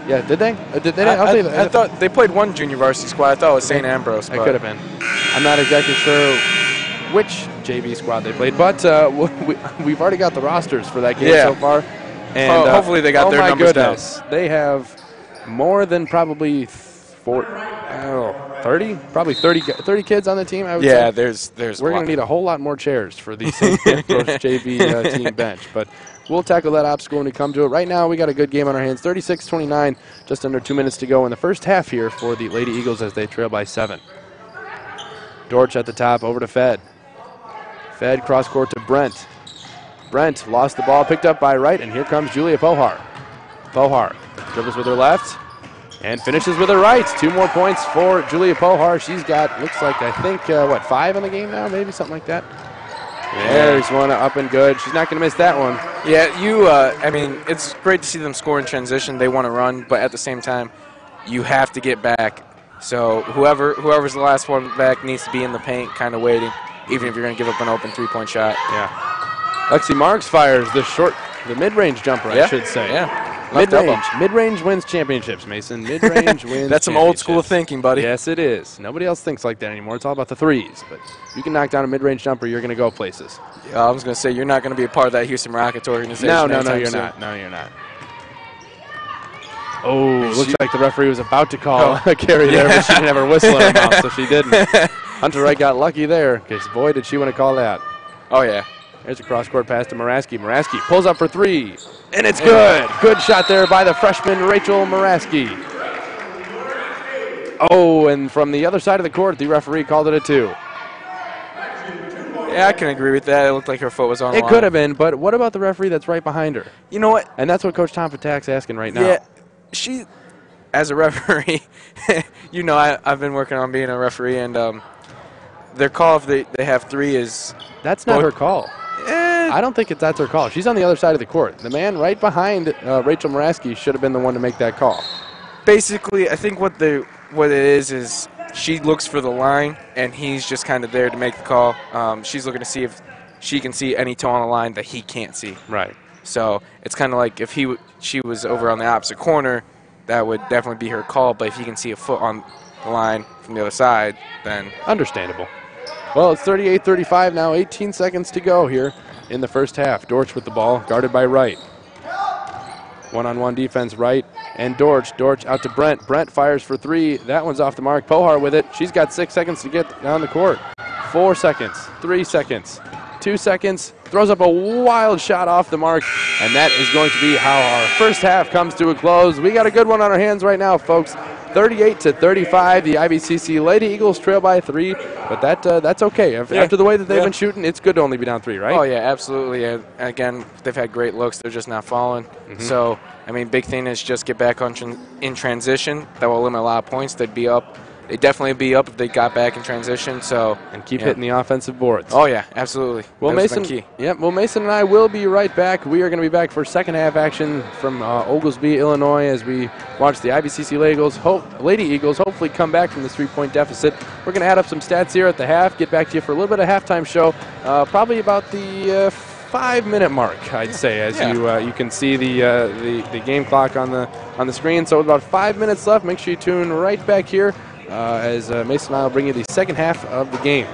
Yeah, did they? I thought they played one junior varsity squad. I thought it was St. Ambrose. It could have been. I'm not exactly sure which JV squad they played, but we've already got the rosters for that game so far. And hopefully they got their numbers down. They have more than probably 30? Probably 30 kids on the team, I would say. Yeah, there's We're going to need a whole lot more chairs for the St. Ambrose JV team bench. But we'll tackle that obstacle when we come to it. Right now, we got a good game on our hands. 36-29, just under 2 minutes to go in the first half here for the Lady Eagles as they trail by 7. Dorch at the top, over to Fed. Fed cross court to Brent. Brent lost the ball, picked up by Wright, and here comes Julia Pohar. Pohar dribbles with her left and finishes with her right. 2 more points for Julia Pohar. She's got, looks like, I think, 5 in the game now, maybe something like that. There's one up and good. She's not going to miss that one. Yeah, I mean, it's great to see them score in transition. They want to run, but at the same time, you have to get back. So whoever's the last one back needs to be in the paint, kind of waiting, even if you're going to give up an open 3-point shot. Yeah. Lexi Marks fires the mid-range jumper, I should say. Yeah. Mid-range wins championships, Mason. Mid-range wins That's some old school thinking, buddy. Yes, it is. Nobody else thinks like that anymore. It's all about the threes. But if you can knock down a mid-range jumper, you're going to go places. Yeah, I was going to say, you're not going to be a part of that Houston Rockets organization. No, you're not. No, you're not. Oh, looks like the referee was about to call a carry there, but she didn't have her whistle in her mouth, so she didn't. Hunter Wright got lucky there, because boy, did she want to call that. Oh, yeah. There's a cross-court pass to Moraski. Moraski pulls up for 3, and it's good. Good shot there by the freshman, Rachel Moraski. Oh, and from the other side of the court, the referee called it a 2. Yeah, I can agree with that. It looked like her foot was on the line. It could have been, but what about the referee that's right behind her? You know what? And that's what Coach Tom Patak's asking right now. Yeah, she, as a referee, you know, I've been working on being a referee, and their call if they have 3 is... That's not her call. I don't think that's her call. She's on the other side of the court. The man right behind Rachel Moraski should have been the one to make that call. Basically, I think what it is she looks for the line, and he's just kind of there to make the call. She's looking to see if she can see any toe on the line that he can't see. Right. So it's kind of like if she was over on the opposite corner, that would definitely be her call. But if he can see a foot on the line from the other side, then... Understandable. Well, it's 38-35 now, 18 seconds to go here in the first half. Dorch with the ball, guarded by Wright. One-on-one defense, Wright and Dorch. Dorch out to Brent. Brent fires for 3. That one's off the mark. Pohar with it. She's got 6 seconds to get down the court. 4 seconds, 3 seconds, 2 seconds. Throws up a wild shot off the mark, and that is going to be how our first half comes to a close. We got a good one on our hands right now, folks. 38-35, the IVCC Lady Eagles trail by 3, but that's okay. After the way that they've been shooting, it's good to only be down 3, right? Oh, yeah, absolutely. Again, they've had great looks. They're just not falling. So, I mean, big thing is just get back on in transition. That will limit a lot of points. They'd be up. They'd definitely be up if they got back in transition. So and keep hitting the offensive boards. Oh, yeah, absolutely. Well, Mason, key. Well, Mason and I will be right back. We are going to be back for second half action from Oglesby, Illinois, as we watch the IVCC Lady Eagles hopefully come back from this 3-point deficit. We're going to add up some stats here at the half, get back to you for a little bit of halftime show, probably about the 5-minute mark, I'd say, as you can see the game clock on the screen. So with about 5 minutes left, make sure you tune right back here as Mason and I will bring you the second half of the game.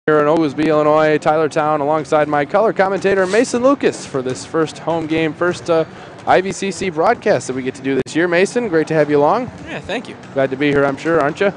here in Oglesby, Illinois, Tylertown, alongside my color commentator, Mason Lucas, for this first home game, first IVCC broadcast that we get to do this year. Mason, great to have you along. Yeah, thank you. Glad to be here, I'm sure, aren't you?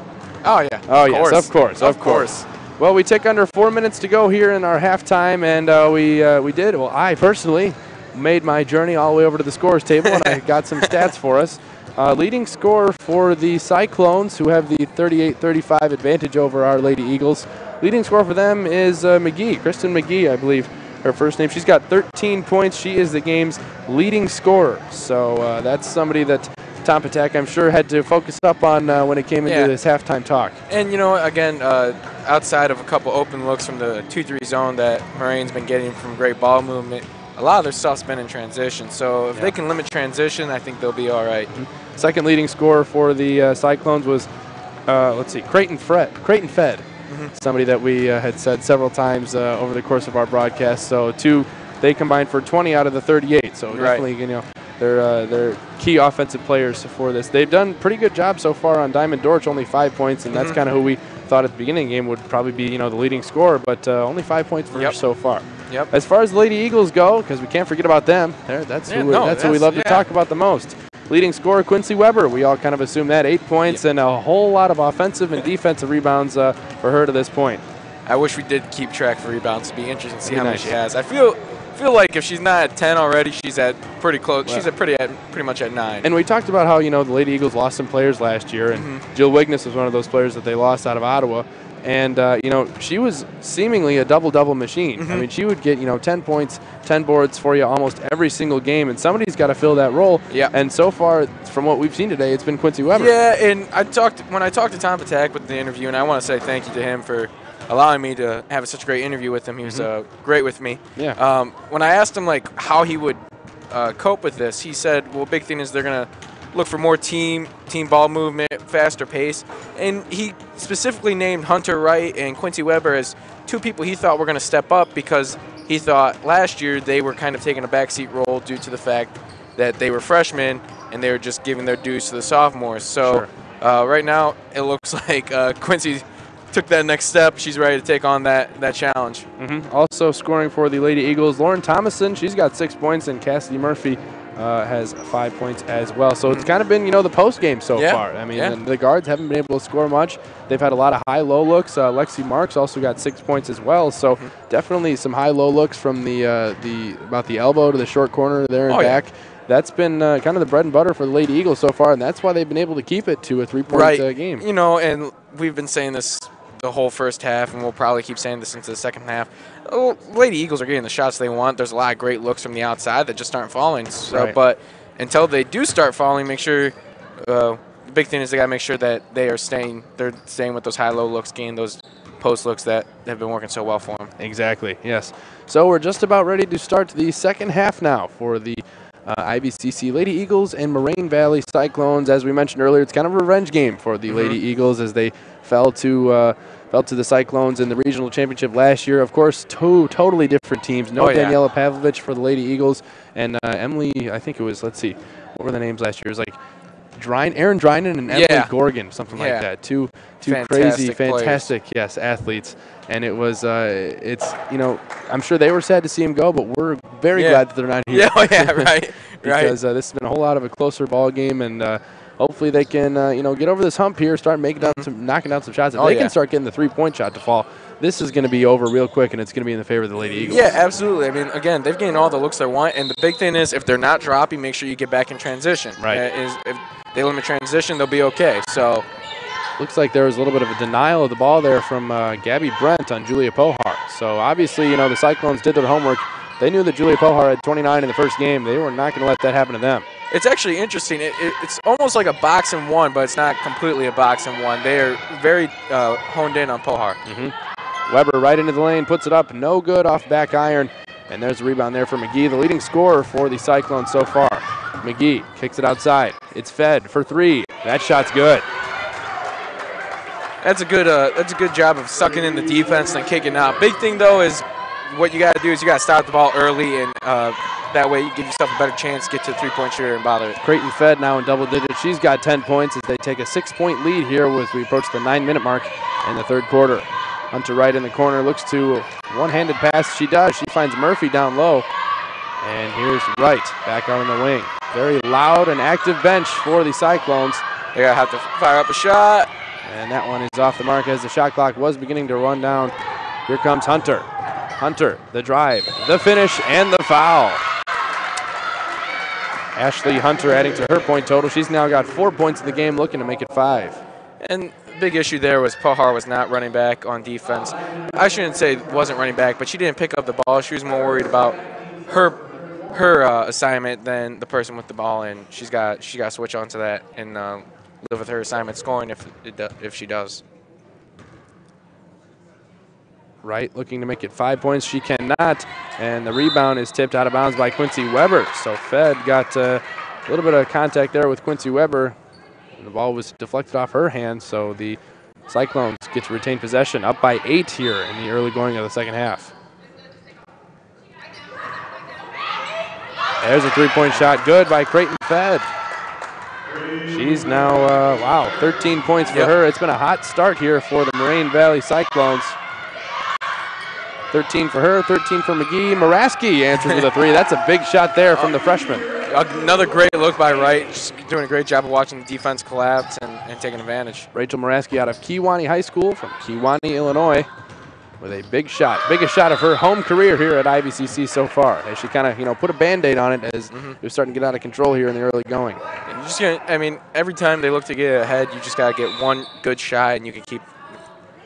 Oh, yeah. Oh, yes, of course. Of course. Well, we take under 4 minutes to go here in our halftime, and I personally made my journey all the way over to the scores table, and I got some stats for us. Leading scorer for the Cyclones, who have the 38-35 advantage over our Lady Eagles. Leading scorer for them is Kristen McGee, I believe her first name. She's got 13 points. She is the game's leading scorer. So that's somebody that Tom Patak, I'm sure, had to focus up on when it came into this halftime talk. And, again, outside of a couple open looks from the 2-3 zone that Moraine's been getting from great ball movement, a lot of their stuff's been in transition. So if they can limit transition, I think they'll be all right. Mm-hmm. Second leading scorer for the Cyclones was, Creighton Fed. Mm-hmm. Somebody that we had said several times over the course of our broadcast. So they combined for 20 out of the 38. So definitely, they're key offensive players for this. They've done a pretty good job so far on Diamond Dortch, only 5 points, and that's kind of who we thought at the beginning of the game would probably be, the leading scorer, but only 5 points for her so far. Yep. As far as the Lady Eagles go, because we can't forget about them, that's who we love to talk about the most. Leading scorer, Quincy Weber. We all kind of assume that. 8 points and a whole lot of offensive and defensive rebounds for her to this point. I wish we did keep track for rebounds. It'd be interesting to see how many she has. I feel like if she's not at 10 already, she's at pretty close. Well, she's at pretty much at 9. And we talked about how the Lady Eagles lost some players last year, and Jill Wigness was one of those players that they lost out of Ottawa. And she was seemingly a double-double machine. I mean, she would get 10 points, 10 boards for you almost every single game, and somebody's got to fill that role. Yeah. And so far, from what we've seen today, it's been Quincy Weber. Yeah, and when I talked to Tom Patak with the interview, and I want to say thank you to him for allowing me to have such a great interview with him. He was great with me. Yeah. When I asked him how he would cope with this, he said, well, big thing is they're going to look for more team ball movement, faster pace. And he specifically named Hunter Wright and Quincy Weber as two people he thought were going to step up, because he thought last year they were kind of taking a backseat role due to the fact that they were freshmen and they were just giving their dues to the sophomores. So right now it looks like Quincy took that next step. She's ready to take on that challenge. Also scoring for the Lady Eagles, Lauren Thomason. She's got 6 points, and Cassidy Murphy has 5 points as well. So it's kind of been, the post game so far. I mean, the guards haven't been able to score much. They've had a lot of high-low looks. Lexi Marks also got 6 points as well. So definitely some high-low looks from about the elbow to the short corner there and back. Yeah. That's been kind of the bread and butter for the Lady Eagles so far, and that's why they've been able to keep it to a 3-point game. And we've been saying this the whole first half, and we'll probably keep saying this into the second half. Lady Eagles are getting the shots they want. There's a lot of great looks from the outside that just aren't falling. So, but until they do start falling, make sure the big thing is they got to make sure that they're staying with those high-low looks, getting those post looks that have been working so well for them. Exactly, yes. So we're just about ready to start the second half now for the IVCC Lady Eagles and Moraine Valley Cyclones. As we mentioned earlier, it's kind of a revenge game for the Lady Eagles as they fell to the Cyclones in the regional championship last year. Of course, two totally different teams. Daniela Pavlovich for the Lady Eagles, and Emily, I think it was, let's see, what were the names last year? It was like Erin Drynan and Emily Gorgon, something like that. Two crazy, fantastic, athletes. And it was, I'm sure they were sad to see him go, but we're very glad that they're not here. Right. Because this has been a whole lot of a closer ball game, and hopefully they can, get over this hump here, start knocking down some shots. If they can start getting the 3-point shot to fall, this is going to be over real quick, and it's going to be in the favor of the Lady Eagles. Yeah, absolutely. I mean, again, they've gained all the looks they want, and the big thing is if they're not dropping, make sure you get back in transition. Right. If they limit transition, they'll be okay. So looks like there was a little bit of a denial of the ball there from Gabby Brent on Julia Pohar. So obviously, the Cyclones did their homework. They knew that Julia Pohar had 29 in the first game. They were not going to let that happen to them. It's actually interesting. It's almost like a box and one, but it's not completely a box and one. They are very honed in on Pohar. Weber right into the lane, puts it up, no good off back iron. And there's a rebound there for McGee, the leading scorer for the Cyclones so far. McGee kicks it outside. It's Fed for 3. That shot's good. That's a good job of sucking in the defense and kicking out. Big thing though is what you got to do is you got to stop the ball early, and that way you give yourself a better chance to get to the 3-point shooter and bother it. Creighton Fed now in double digits. She's got 10 points as they take a 6-point lead here as we approach the 9-minute mark in the third quarter. Hunter Wright in the corner looks to one-handed pass. She does. She finds Murphy down low. And here's Wright back out on the wing. Very loud and active bench for the Cyclones. They're going to have to fire up a shot. And that one is off the mark as the shot clock was beginning to run down. Here comes Hunter. Hunter, the drive, the finish, and the foul. Ashley Hunter adding to her point total. She's now got 4 points in the game, looking to make it 5. And the big issue there was Pohar was not running back on defense. I shouldn't say wasn't running back, but she didn't pick up the ball. She was more worried about her assignment than the person with the ball, and she got to switch onto that and live with her assignment scoring if she does. Wright looking to make it 5 points. She cannot, and the rebound is tipped out of bounds by Quincy Weber. So Fed got a little bit of contact there with Quincy Weber. The ball was deflected off her hand, so the Cyclones get to retain possession, up by 8 here in the early going of the second half. There's a three-point shot, good by Creighton Fed. She's now, 13 points for her. It's been a hot start here for the Moraine Valley Cyclones. 13 for her, 13 for McGee. Moraski answers with a three. That's a big shot there from the freshman. Another great look by Wright. Just doing a great job of watching the defense collapse and taking advantage. Rachel Moraski out of Kewanee High School from Kewanee, Illinois, with a big shot. Biggest shot of her home career here at IVCC so far. As she kind of, put a Band-Aid on it as it was starting to get out of control here in the early going. Every time they look to get ahead, you just got to get one good shot and you can keep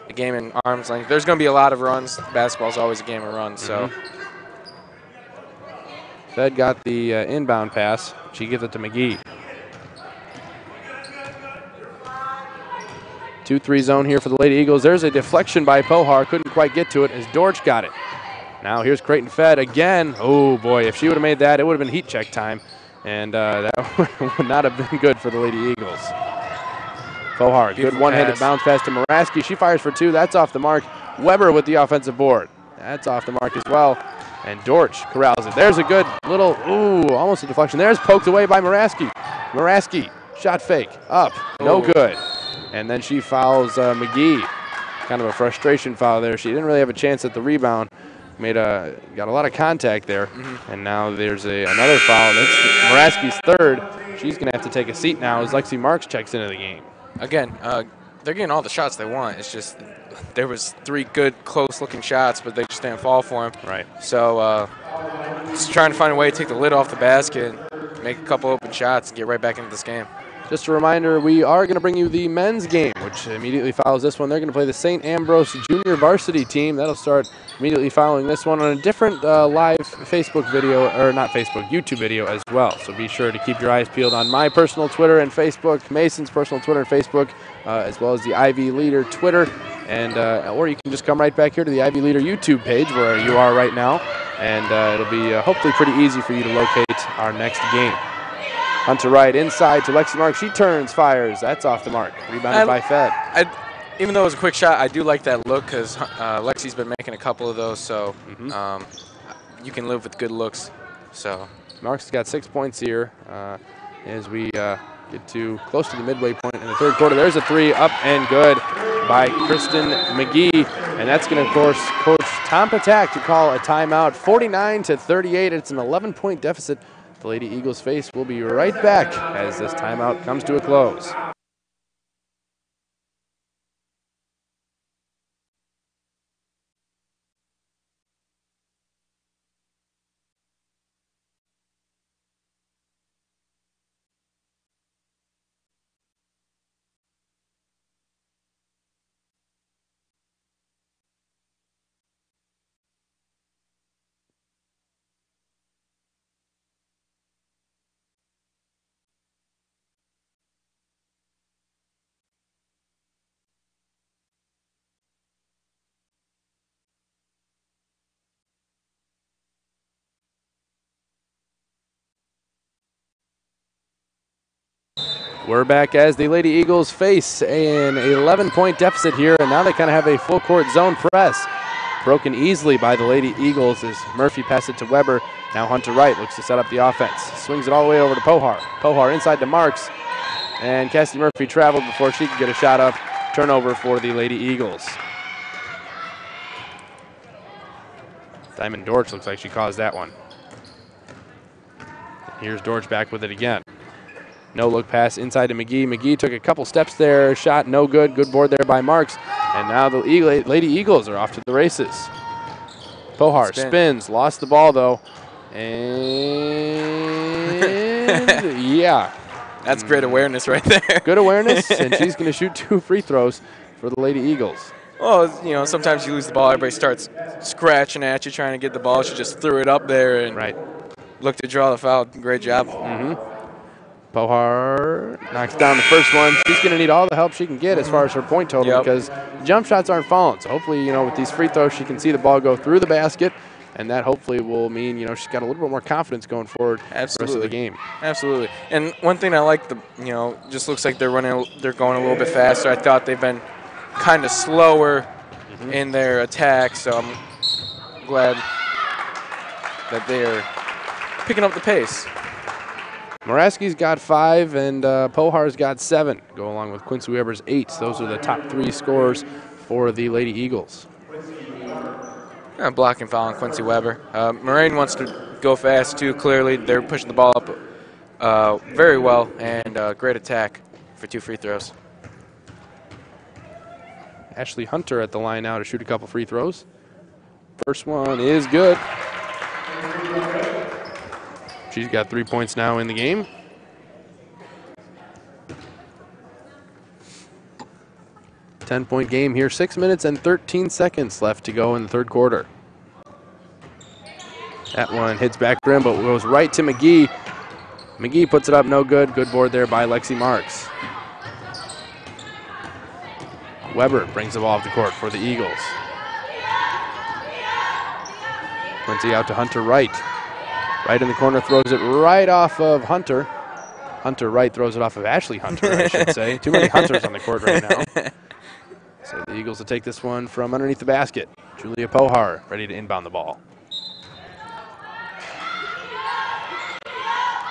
the game in arm's length. There's going to be a lot of runs. Basketball's always a game of runs, so. Fed got the inbound pass. She gives it to McGee. 2-3 zone here for the Lady Eagles. There's a deflection by Pohar. Couldn't quite get to it as Dorch got it. Now here's Creighton Fed again. Oh, boy, if she would have made that, it would have been heat check time. And that would not have been good for the Lady Eagles. Pohar, good one-handed bounce pass to Moraski. She fires for two. That's off the mark. Weber with the offensive board. That's off the mark as well. And Dorch corrals it. There's a good little, almost a deflection. There's poked away by Moraski. Moraski, shot fake, up, no good. And then she fouls McGee. Kind of a frustration foul there. She didn't really have a chance at the rebound. Got a lot of contact there. And now there's another foul. That's Moraski's third. She's going to have to take a seat now as Lexi Marks checks into the game. Again, they're getting all the shots they want. It's just there was 3 good, close-looking shots, but they just didn't fall for them. Right. So just trying to find a way to take the lid off the basket, make a couple open shots, and get right back into this game. Just a reminder, we are going to bring you the men's game, which immediately follows this one. They're going to play the St. Ambrose Junior Varsity team. That'll start immediately following this one on a different live Facebook video, or not Facebook, YouTube video as well. So be sure to keep your eyes peeled on my personal Twitter and Facebook, Mason's personal Twitter and Facebook, as well as the Ivy Leader Twitter. And or you can just come right back here to the Ivy Leader YouTube page where you are right now. And it'll be hopefully pretty easy for you to locate our next game. Hunter Wright inside to Lexi Marks. She turns, fires. That's off the mark. Rebounded by Fed. Even though it was a quick shot, I do like that look because Lexi's been making a couple of those, so you can live with good looks. So Marks has got 6 points here as we get to close to the midway point in the third quarter. There's a three, up and good by Kristen McGee, and that's going to force Coach Tom Patak to call a timeout. 49-38. It's an 11-point deficit. The Lady Eagles face. We'll be right back as this timeout comes to a close. We're back as the Lady Eagles face an 11-point deficit here, and now they kind of have a full-court zone press. Broken easily by the Lady Eagles as Murphy passed it to Weber. Now Hunter Wright looks to set up the offense. Swings it all the way over to Pohar. Pohar inside to Marks, and Cassidy Murphy traveled before she could get a shot up. Turnover for the Lady Eagles. Diamond Dortch looks like she caused that one. Here's Dortch back with it again. No look pass inside to McGee. McGee took a couple steps there. Shot no good. Good board there by Marks. And now the Lady Eagles are off to the races. Pohar spins. Lost the ball, though. And yeah. That's great awareness right there. Good awareness, and she's going to shoot 2 free throws for the Lady Eagles. Well, you know, sometimes you lose the ball. Everybody starts scratching at you, trying to get the ball. She just threw it up there and looked to draw the foul. Great job. Pohar knocks down the first one. She's going to need all the help she can get as far as her point total because jump shots aren't falling. So hopefully, you know, with these free throws, she can see the ball go through the basket, and that hopefully will mean, you know, she's got a little bit more confidence going forward the rest of the game. Absolutely. And one thing I like, you know, just looks like they're going a little bit faster. I thought they've been kind of slower in their attack, so I'm glad that they're picking up the pace. Moraski's got 5 and Pohar's got 7, go along with Quincy Weber's 8. Those are the top 3 scorers for the Lady Eagles. Blocking foul on Quincy Weber. Moraine wants to go fast too, clearly. They're pushing the ball up very well, and great attack for 2 free throws. Ashley Hunter at the line now to shoot a couple free throws. First one is good. She's got 3 points now in the game. Ten-point game here, 6 minutes and 13 seconds left to go in the third quarter. That one hits back rim, but goes right to McGee. McGee puts it up, no good. Good board there by Lexi Marks. Weber brings the ball off the court for the Eagles. Quincy out to Hunter Wright. Right in the corner, throws it right off of Hunter. Hunter Wright throws it off of Ashley Hunter, I should say. Too many Hunters on the court right now. So the Eagles will take this one from underneath the basket. Julia Pohar ready to inbound the ball.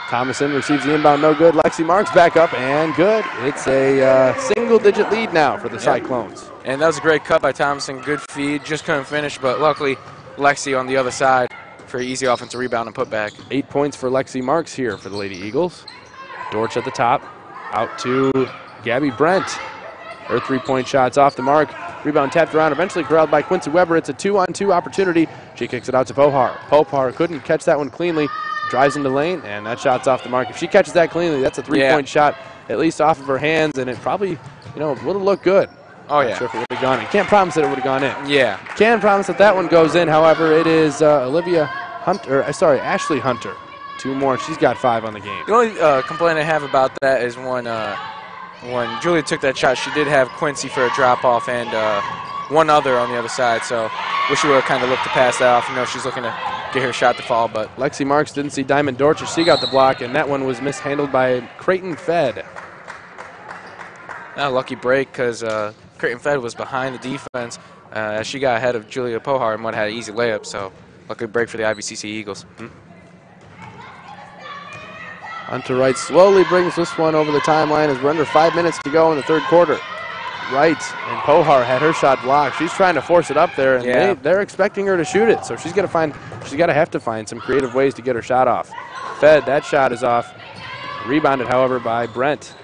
Thomason receives the inbound, no good. Lexi Marks back up, and good. It's a single-digit lead now for the Cyclones. And that was a great cut by Thomason. Good feed, just couldn't finish, but luckily Lexi on the other side for an easy offensive rebound and put back. 8 points for Lexi Marks here for the Lady Eagles. Dortch at the top, out to Gabby Brent. Her three-point shot's off the mark. Rebound tapped around, eventually corralled by Quincy Weber. It's a 2-on-2 opportunity. She kicks it out to Pohar. Pohar couldn't catch that one cleanly. Drives into the lane, and that shot's off the mark. If she catches that cleanly, that's a three-point shot, at least off of her hands, and it probably, you know, would have looked good. Oh, yeah. Not sure if it would have gone in. Can't promise that it would have gone in. Yeah. Can promise that that one goes in. However, it is Ashley Hunter. 2 more. She's got 5 on the game. The only complaint I have about that is when Julia took that shot, she did have Quincy for a drop-off and one other on the other side. So wish she would have kind of looked to pass that off. You know, she's looking to get her shot to fall. But Lexi Marks didn't see Diamond Dortch. She got the block, and that one was mishandled by Creighton Fed. Lucky break because Creighton Fed was behind the defense as she got ahead of Julia Pohar and would have had an easy layup. So lucky break for the IVCC Eagles. Hunter Wright slowly brings this one over the timeline as we're under 5 minutes to go in the third quarter. Wright and Pohar had her shot blocked. She's trying to force it up there, and they're expecting her to shoot it. So she's got to have to find some creative ways to get her shot off. Fed, that shot is off. Rebounded, however, by Brent.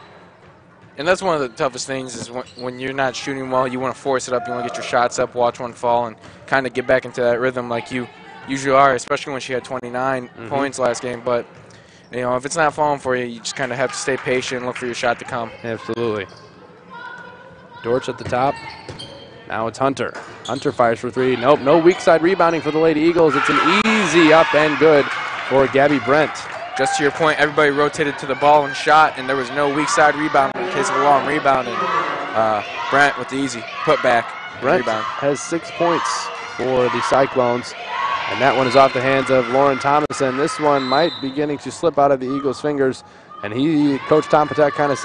And that's one of the toughest things is when you're not shooting well, you want to force it up. You want to get your shots up, watch one fall, and kind of get back into that rhythm like you usually are, especially when she had 29 points last game. But you know, if it's not falling for you, you just kind of have to stay patient and look for your shot to come. Absolutely. Dortch at the top. Now it's Hunter. Hunter fires for 3. Nope, no weak side rebounding for the Lady Eagles. It's an easy up and good for Gabby Brent. Just to your point, everybody rotated to the ball and shot, and there was no weak side rebound in case of a long rebound. And Brent with the easy putback rebound. Has 6 points for the Cyclones. And that one is off the hands of Lauren Thomason. This one might be beginning to slip out of the Eagles' fingers. And Coach Tom Patek kind of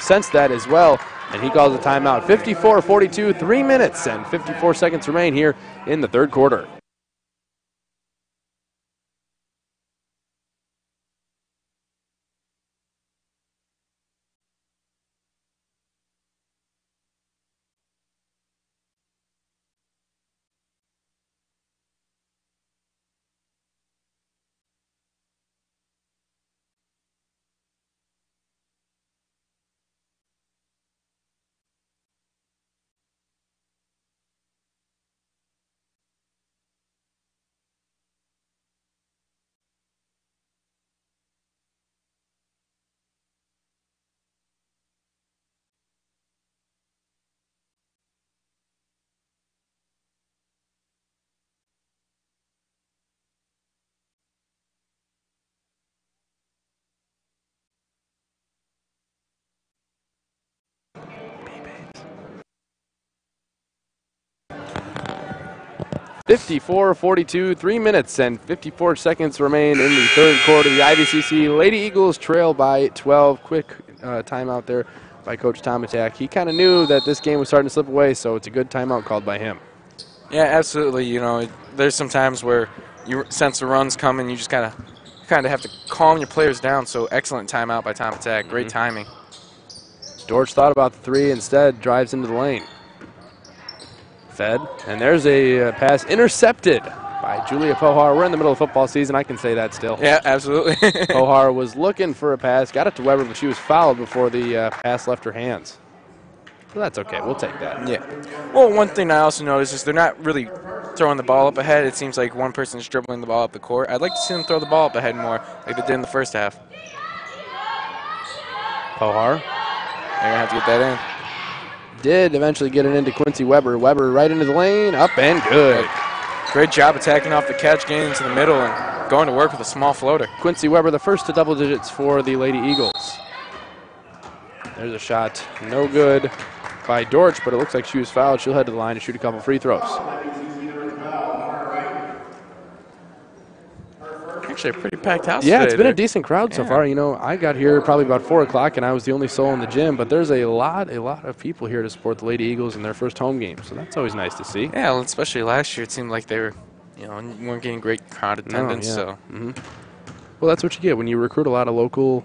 sensed that as well. And he calls a timeout. 54-42, 3 minutes and 54 seconds remain here in the third quarter. 54-42, 3 minutes and 54 seconds remain in the third quarter. The IVCC Lady Eagles trail by 12. Quick timeout there by Coach Tomatak. He kind of knew that this game was starting to slip away, so it's a good timeout called by him. Yeah, absolutely. You know, there's some times where you sense the run's coming. You just kind of have to calm your players down. So excellent timeout by Tomatak. Great timing. Dortch thought about the three, instead drives into the lane. Fed, and there's a pass intercepted by Julia Pohar. We're in the middle of football season. I can say that still. Yeah, absolutely. Pohar was looking for a pass, got it to Weber, but she was fouled before the pass left her hands. So that's okay. We'll take that. Yeah. Well, one thing I also noticed is they're not really throwing the ball up ahead. It seems like one person's dribbling the ball up the court. I'd like to see them throw the ball up ahead more like they did in the first half. Pohar. They're going to have to get that in. Did eventually get it into Quincy Weber. Weber right into the lane, up and good. Great job attacking off the catch, getting into the middle, and going to work with a small floater. Quincy Weber, the first to double digits for the Lady Eagles. There's a shot, no good by Dortch, but it looks like she was fouled. She'll head to the line to shoot a couple free throws. Actually, a pretty packed house Yeah, today. it's been a decent crowd so far. You know, I got here probably about 4 o'clock, and I was the only soul in the gym, but there's a lot of people here to support the Lady Eagles in their first home game, so that's always nice to see. Yeah, well, especially last year, it seemed like they were, weren't getting great crowd attendance. So. Well, that's what you get when you recruit a lot of local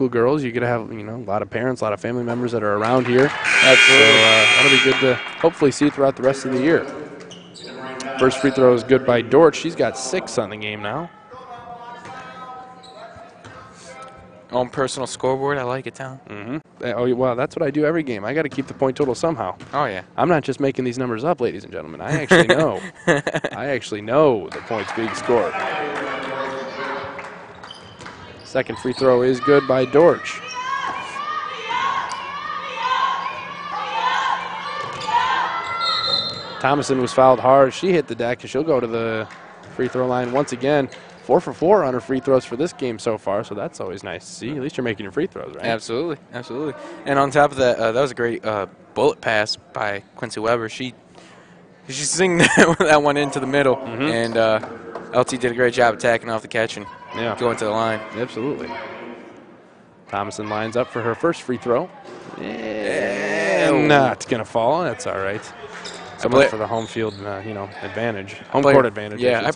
girls. You get to have, a lot of parents, a lot of family members that are around here. Absolutely. So that'll be good to hopefully see throughout the rest of the year. First free throw is good by Dortch. She's got 6 on the game now. Own personal scoreboard. I like it, Tom. Oh, well, that's what I do every game. I got to keep the point total somehow. Oh, yeah. I'm not just making these numbers up, ladies and gentlemen. I actually know. I actually know the points being scored. Second free throw is good by Dortch. Thomason was fouled hard. She hit the deck, and she'll go to the free throw line once again. 4 for 4 on her free throws for this game so far, so that's always nice to see. At least you're making your free throws, right? Absolutely, absolutely. And on top of that, that was a great bullet pass by Quincy Weber. She zinged that one into the middle, and LT did a great job attacking off the catch and going to the line. Absolutely. Thomason lines up for her first free throw. And not going to fall. That's all right. Someone for the home field, advantage. Home court advantage. Yeah,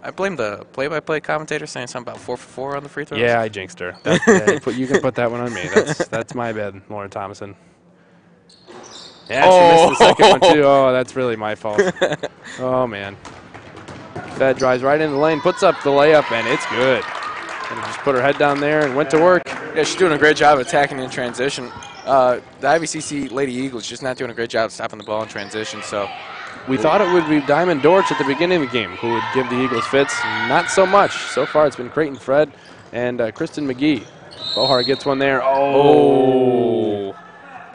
I blame the play-by-play commentator saying something about 4 for 4 on the free throws. Yeah, I jinxed her. You can put that one on me. That's my bad, Lauren Thomason. Yeah, she missed the second one, too. Oh, that's really my fault. Oh, man. Fed drives right in the lane, puts up the layup, and it's good. And just put her head down there and went to work. Yeah, she's doing a great job attacking in transition. The IVCC Lady Eagles just not doing a great job stopping the ball in transition. So we thought it would be Diamond Dortch at the beginning of the game who would give the Eagles fits. Not so much. So far it's been Creighton Fred and Kristen McGee. Bohar gets one there. Oh.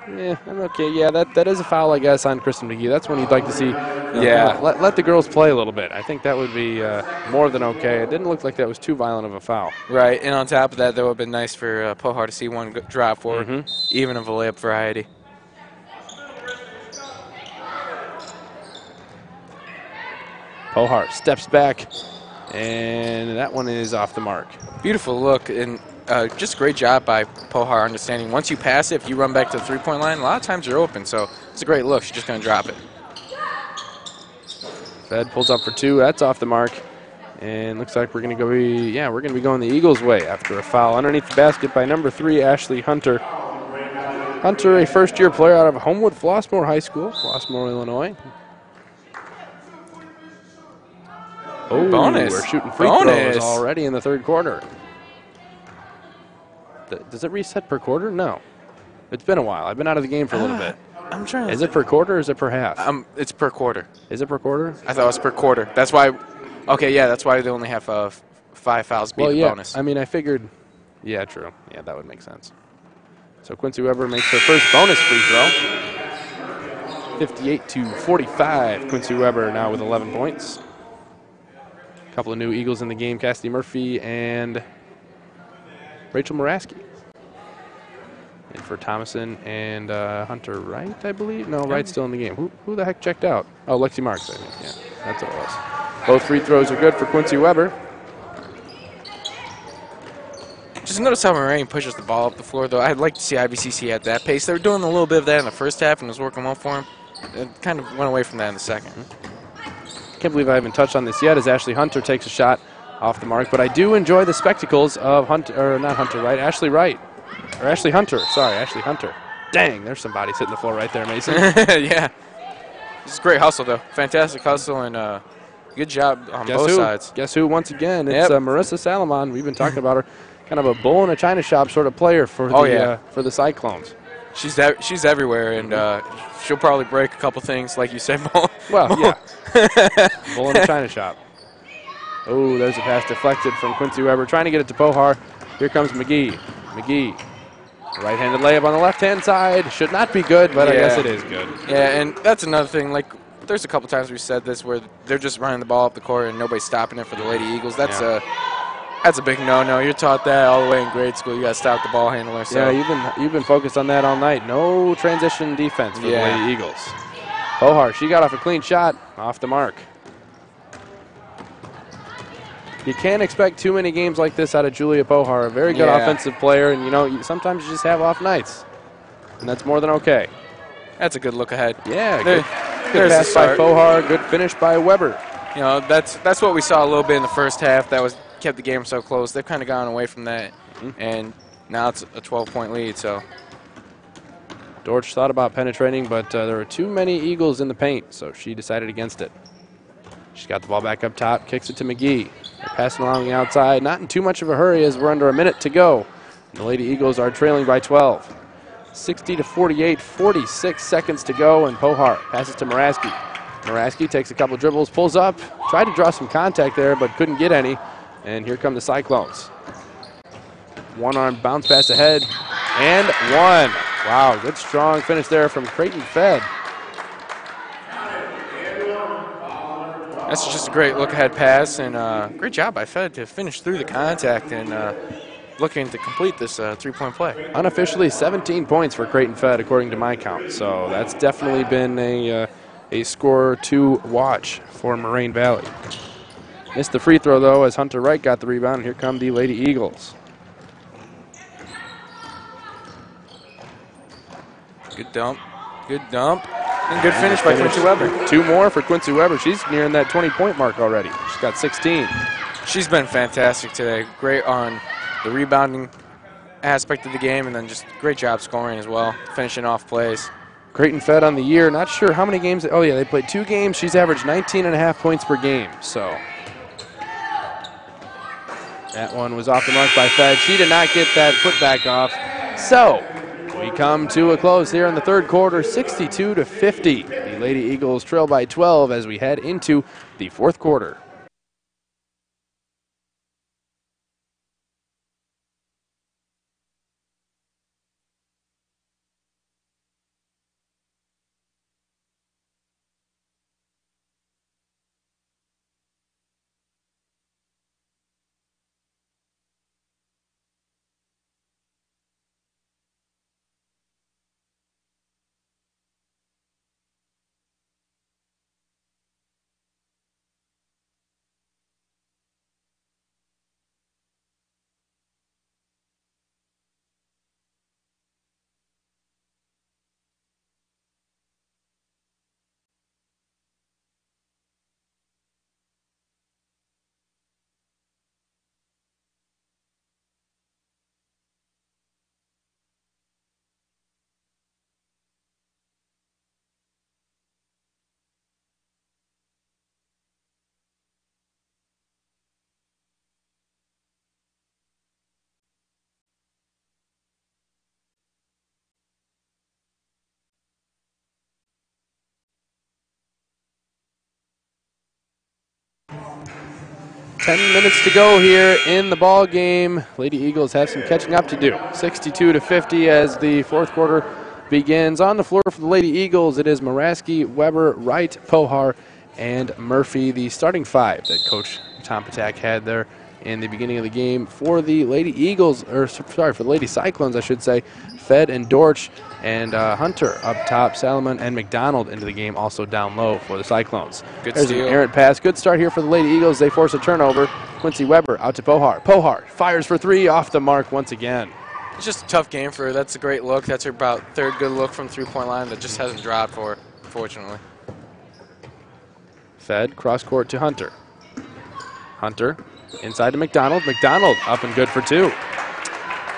Yeah, I'm okay. Yeah, that is a foul, I guess, on Kristen McGee. That's when you'd like to see. Yeah. Let the girls play a little bit. I think that would be more than okay. It didn't look like that was too violent of a foul. Right, and on top of that, that would have been nice for Pohar to see one drop forward, even of a layup variety. Pohar steps back, and that one is off the mark. Beautiful look, and just a great job by Pohar understanding once you pass it, if you run back to the three-point line, a lot of times you're open, so it's a great look. She's just going to drop it. Fed pulls up for 2. That's off the mark. And looks like we're going to be going the Eagles' way after a foul underneath the basket by number 3, Ashley Hunter. Hunter, a first-year player out of Homewood Flossmoor High School, Flossmoor, Illinois. Oh, bonus. We're shooting free throws already in the third quarter. Does it reset per quarter? No. It's been a while. I've been out of the game for a little bit. I'm trying to Is it per quarter or is it per half? It's per quarter. Is it per quarter? I thought it was per quarter. That's why. Okay, yeah, that's why they only have 5 fouls being a bonus. I mean, I figured. Yeah, true. Yeah, that would make sense. So Quincy Weber makes her first bonus free throw. 58-45. Quincy Weber now with 11 points. A couple of new Eagles in the game: Cassidy Murphy and Rachel Moraski. In for Thomason and Hunter Wright, I believe. No, Wright's still in the game. Who the heck checked out? Oh, Lexi Marks, I think. Yeah, that's what it was. Both free throws are good for Quincy Weber. Just notice how Moraine pushes the ball up the floor, though. I'd like to see IVCC at that pace. They were doing a little bit of that in the first half, and it was working well for them. It kind of went away from that in the second. Can't believe I haven't touched on this yet as Ashley Hunter takes a shot off the mark, but I do enjoy the spectacles of Ashley Wright. Or Ashley Hunter, sorry, Ashley Hunter. Dang, there's somebody sitting on the floor right there, Mason. Yeah. This is great hustle, though. Fantastic hustle, and good job on both sides. Guess who, once again? It's Marissa Salomon. We've been talking about her. Kind of a bull in a china shop sort of player for the Cyclones. She's everywhere, and she'll probably break a couple things, like you said. Well, yeah. Bull in a china shop. Oh, there's a pass deflected from Quincy Weber. Trying to get it to Pohar. Here comes McGee. McGee. Right-handed layup on the left-hand side. Should not be good, but I guess it is good. Yeah, and that's another thing. Like, there's a couple times we said this where they're just running the ball up the court and nobody's stopping it for the Lady Eagles. That's a big no-no. You're taught that all the way in grade school. You got to stop the ball handler. So. Yeah, you've been focused on that all night. No transition defense for the Lady Eagles. Pohar, she got off a clean shot, off the mark. You can't expect too many games like this out of Julia Pohar, a very good offensive player, and sometimes you just have off nights, and that's more than okay. That's a good look ahead. Yeah, good pass by Pohar, good finish by Weber. That's what we saw a little bit in the first half. That kept the game so close. They've kind of gone away from that, and now it's a 12-point lead. So Dortch thought about penetrating, but there were too many Eagles in the paint, so she decided against it. She's got the ball back up top, kicks it to McGee. They're passing along the outside, not in too much of a hurry as we're under a minute to go. The Lady Eagles are trailing by 12. 60-48, 46 seconds to go, and Pohar passes to Moraski. Moraski takes a couple dribbles, pulls up, tried to draw some contact there, but couldn't get any. And here come the Cyclones. One-arm bounce pass ahead, and one. Wow, good strong finish there from Creighton Fed. That's just a great look-ahead pass, and great job by Fed to finish through the contact and looking to complete this three-point play. Unofficially 17 points for Creighton Fed, according to my count. So that's definitely been a score to watch for Moraine Valley. Missed the free throw, though, as Hunter Wright got the rebound. And here come the Lady Eagles. Good dump. Good dump. And good finish by Quincy Weber. Two more for Quincy Weber. She's nearing that 20-point mark already. She's got 16. She's been fantastic today. Great on the rebounding aspect of the game, and then just great job scoring as well, finishing off plays. Creighton Fed on the year. Not sure how many games. Oh, yeah, they played 2 games. She's averaged 19.5 points per game. So that one was off the mark by Fed. She did not get that putback off. So we come to a close here in the third quarter, 62-50. The Lady Eagles trail by 12 as we head into the fourth quarter. Ten minutes to go here in the ball game. Lady Eagles have some catching up to do. 62-50 as the fourth quarter begins. On the floor for the Lady Eagles, it is Moraski, Weber, Wright, Pohar, and Murphy, the starting 5 that Coach Tom Patak had there in the beginning of the game for the Lady Eagles, or sorry, for the Lady Cyclones, I should say. Fed and Dortch and Hunter up top. Salomon and McDonald into the game, also down low for the Cyclones. There's an errant pass. Good start here for the Lady Eagles. They force a turnover. Quincy Weber out to Pohar. Pohar fires for three, off the mark once again. It's just a tough game for her. That's a great look. That's her about third good look from three-point line that just hasn't dropped for her, fortunately. Fed, cross court to Hunter. Hunter inside to McDonald. McDonald up and good for two.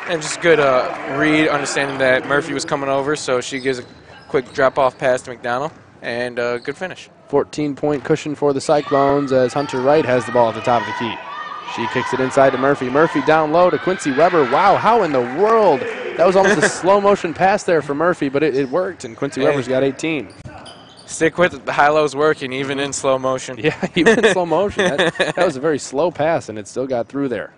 And just good read, understanding that Murphy was coming over, so she gives a quick drop-off pass to McDonald, and good finish. 14-point cushion for the Cyclones as Hunter Wright has the ball at the top of the key. She kicks it inside to Murphy. Murphy down low to Quincy Weber. Wow, how in the world? That was almost a slow-motion pass there for Murphy, but it worked, and Quincy Weber's got 18. Stick with it. The high-low's working, even in slow motion. Yeah, even in slow motion. That was a very slow pass, and it still got through there.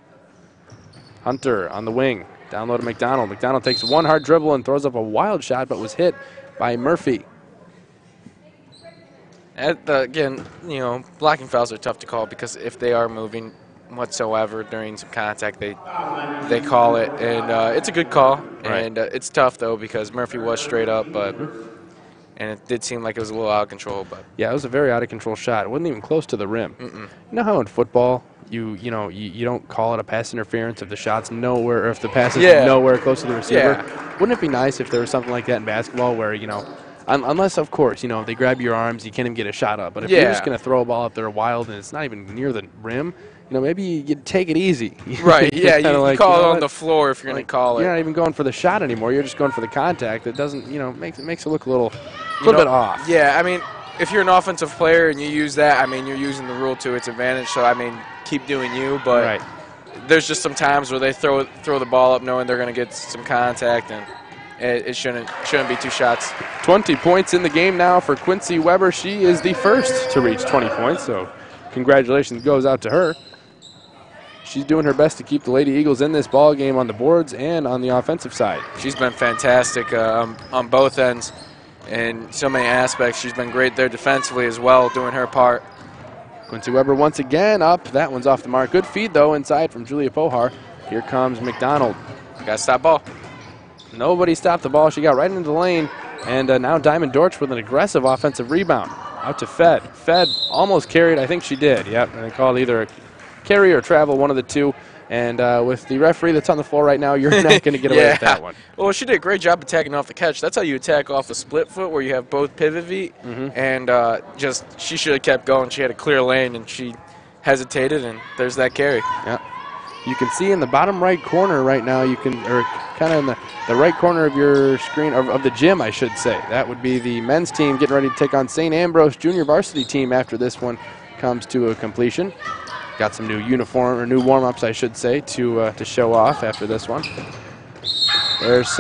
Hunter on the wing. Down low to McDonald. McDonald takes one hard dribble and throws up a wild shot, but was hit by Murphy. Again, you know, blocking fouls are tough to call because if they are moving whatsoever during some contact, they call it, and it's a good call. Right. And it's tough though because Murphy was straight up, and it did seem like it was a little out of control. But yeah, it was a very out of control shot. It wasn't even close to the rim. You know how in football you don't call it a pass interference if the shot's nowhere, or if the pass is nowhere close to the receiver. Wouldn't it be nice if there was something like that in basketball where, you know, unless of course, you know, if they grab your arms, you can't even get a shot up. But if you're just going to throw a ball up there wild and it's not even near the rim, you know, maybe you take it easy. Right, yeah, you like, call you know it on the floor if you're going to call it. You're not even going for the shot anymore. You're just going for the contact. It doesn't, you know, makes it look a little bit off. Yeah, I mean, if you're an offensive player and you use that, I mean, you're using the rule to its advantage. So, I mean, keep doing you. But there's just some times where they throw the ball up knowing they're going to get some contact, and it shouldn't be two shots. 20 points in the game now for Quincy Weber. She is the first to reach 20 points, so congratulations goes out to her. She's doing her best to keep the Lady Eagles in this ball game on the boards and on the offensive side. She's been fantastic on both ends in so many aspects. She's been great there defensively as well, doing her part. Quincy Weber once again up. That one's off the mark. Good feed, though, inside from Julia Pohar. Here comes McDonald. Got to stop ball. Nobody stopped the ball. She got right into the lane. And now Diamond Dortch with an aggressive offensive rebound. Out to Fed. Fed almost carried. I think she did. Yep, and they called either a carry or travel, one of the two. And with the referee that's on the floor right now, you're not going to get away with that one. Well, she did a great job attacking off the catch. That's how you attack off the split foot, where you have both pivot feet. And she should have kept going. She had a clear lane, and she hesitated, and there's that carry. Yeah. You can see in the bottom right corner right now, or kind of in the right corner of your screen, of the gym, I should say. That would be the men's team getting ready to take on St. Ambrose Junior Varsity team after this one comes to a completion. Got some new uniform, or new warm-ups, I should say, to show off after this one. There's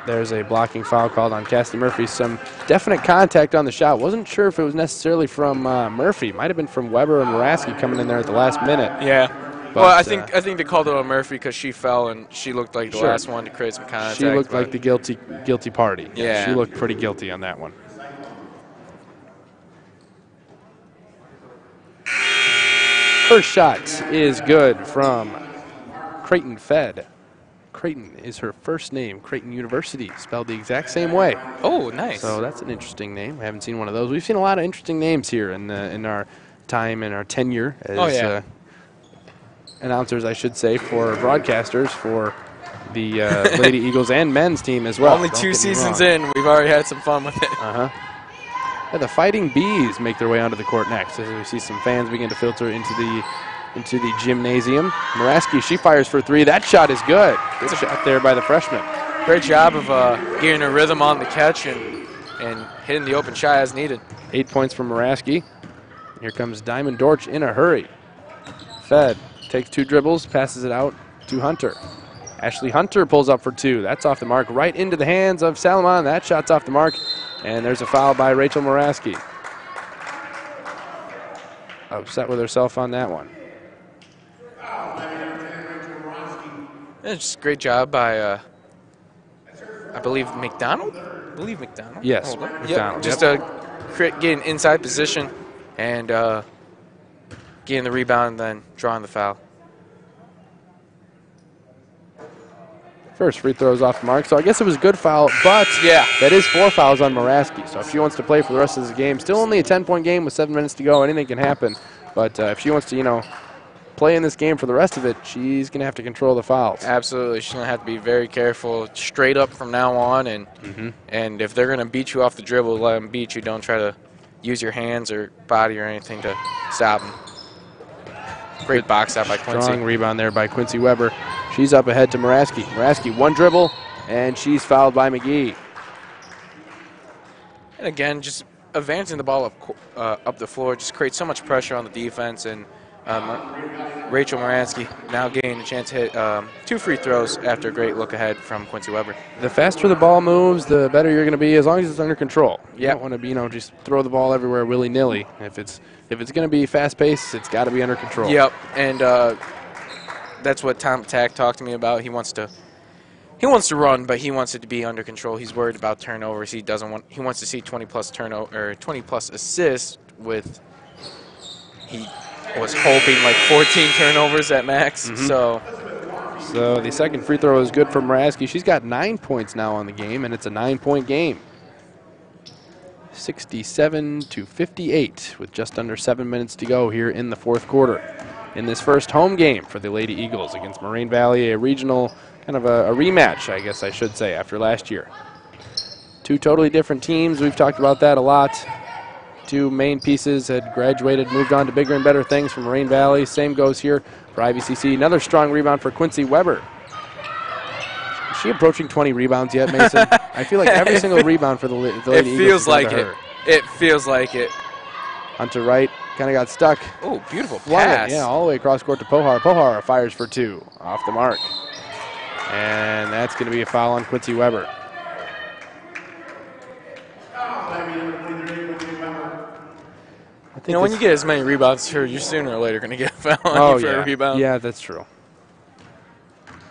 there's a blocking foul called on Cassidy Murphy. Some definite contact on the shot. Wasn't sure if it was necessarily from Murphy. Might have been from Weber and Moraski coming in there at the last minute. Yeah. But, well, I think they called it on Murphy because she fell and she looked like the last one to create some contact. She looked like the guilty party. Yeah. She looked pretty guilty on that one. First shot is good from Creighton Fed. Creighton is her first name. Creighton University, spelled the exact same way. Oh, nice. So that's an interesting name. I haven't seen one of those. We've seen a lot of interesting names here in our time and our tenure as announcers, I should say, for broadcasters for the Lady Eagles and men's team as well. Only 2 seasons in, we've already had some fun with it. Yeah, the Fighting Bees make their way onto the court next as we see some fans begin to filter into the gymnasium. Moraski, she fires for three. That shot is good. Good shot there by the freshman. Great job of getting a rhythm on the catch and hitting the open shot as needed. 8 points from Moraski. Here comes Diamond Dortch in a hurry. Fed takes 2 dribbles, passes it out to Hunter. Ashley Hunter pulls up for 2. That's off the mark, right into the hands of Salomon. That shot's off the mark, and there's a foul by Rachel Moraski. Upset with herself on that one. It's just a great job by, I believe, McDonald? Yes, McDonald. Yep. Just getting inside position and getting the rebound and then drawing the foul. First free throws off the mark, so I guess it was a good foul, but Yeah. that is 4 fouls on Moraine. So if she wants to play for the rest of the game, still only a 10-point game with 7 minutes to go, anything can happen. But if she wants to, play in this game for the rest of it, she's going to have to control the fouls. Absolutely. She's going to have to be very careful straight up from now on. And if they're going to beat you off the dribble, let them beat you. Don't try to use your hands or body or anything to stop them. Great box out by Quincy. Strong rebound there by Quincy Weber. She's up ahead to Moraine. Moraine, one dribble, and she's fouled by McGee. And again, just advancing the ball up the floor just creates so much pressure on the defense. And Rachel Moraine now getting a chance to hit 2 free throws after a great look ahead from Quincy Weber. The faster the ball moves, the better you're going to be, as long as it's under control. You Yep. don't want to be, just throw the ball everywhere willy-nilly. If it's going to be fast-paced, it's got to be under control. Yep, and that's what Tom Tack talked to me about. He wants to run, but he wants it to be under control. He's worried about turnovers. He wants to see 20-plus turnover or 20-plus assists with. He was hoping like 14 turnovers at max. So the second free throw is good for Moraine. She's got 9 points now on the game, and it's a 9-point game. 67-58 with just under 7 minutes to go here in the fourth quarter. In this first home game for the Lady Eagles against Moraine Valley, a regional kind of a rematch, I guess I should say, after last year. 2 totally different teams. We've talked about that a lot. 2 main pieces had graduated, moved on to bigger and better things from Moraine Valley. Same goes here for IVCC. Another strong rebound for Quincy Weber. Is she approaching 20 rebounds yet, Mason? I feel like every single rebound for the Lady Eagles. it feels like it. It feels like it. Hunter Wright kind of got stuck. Oh, beautiful Flung it, pass. yeah, all the way across court to Pohar. Pohar fires for 2 off the mark. And that's going to be a foul on Quincy Weber. When you get as many rebounds, you're sooner or later going to get a foul on you for a rebound. Yeah, that's true.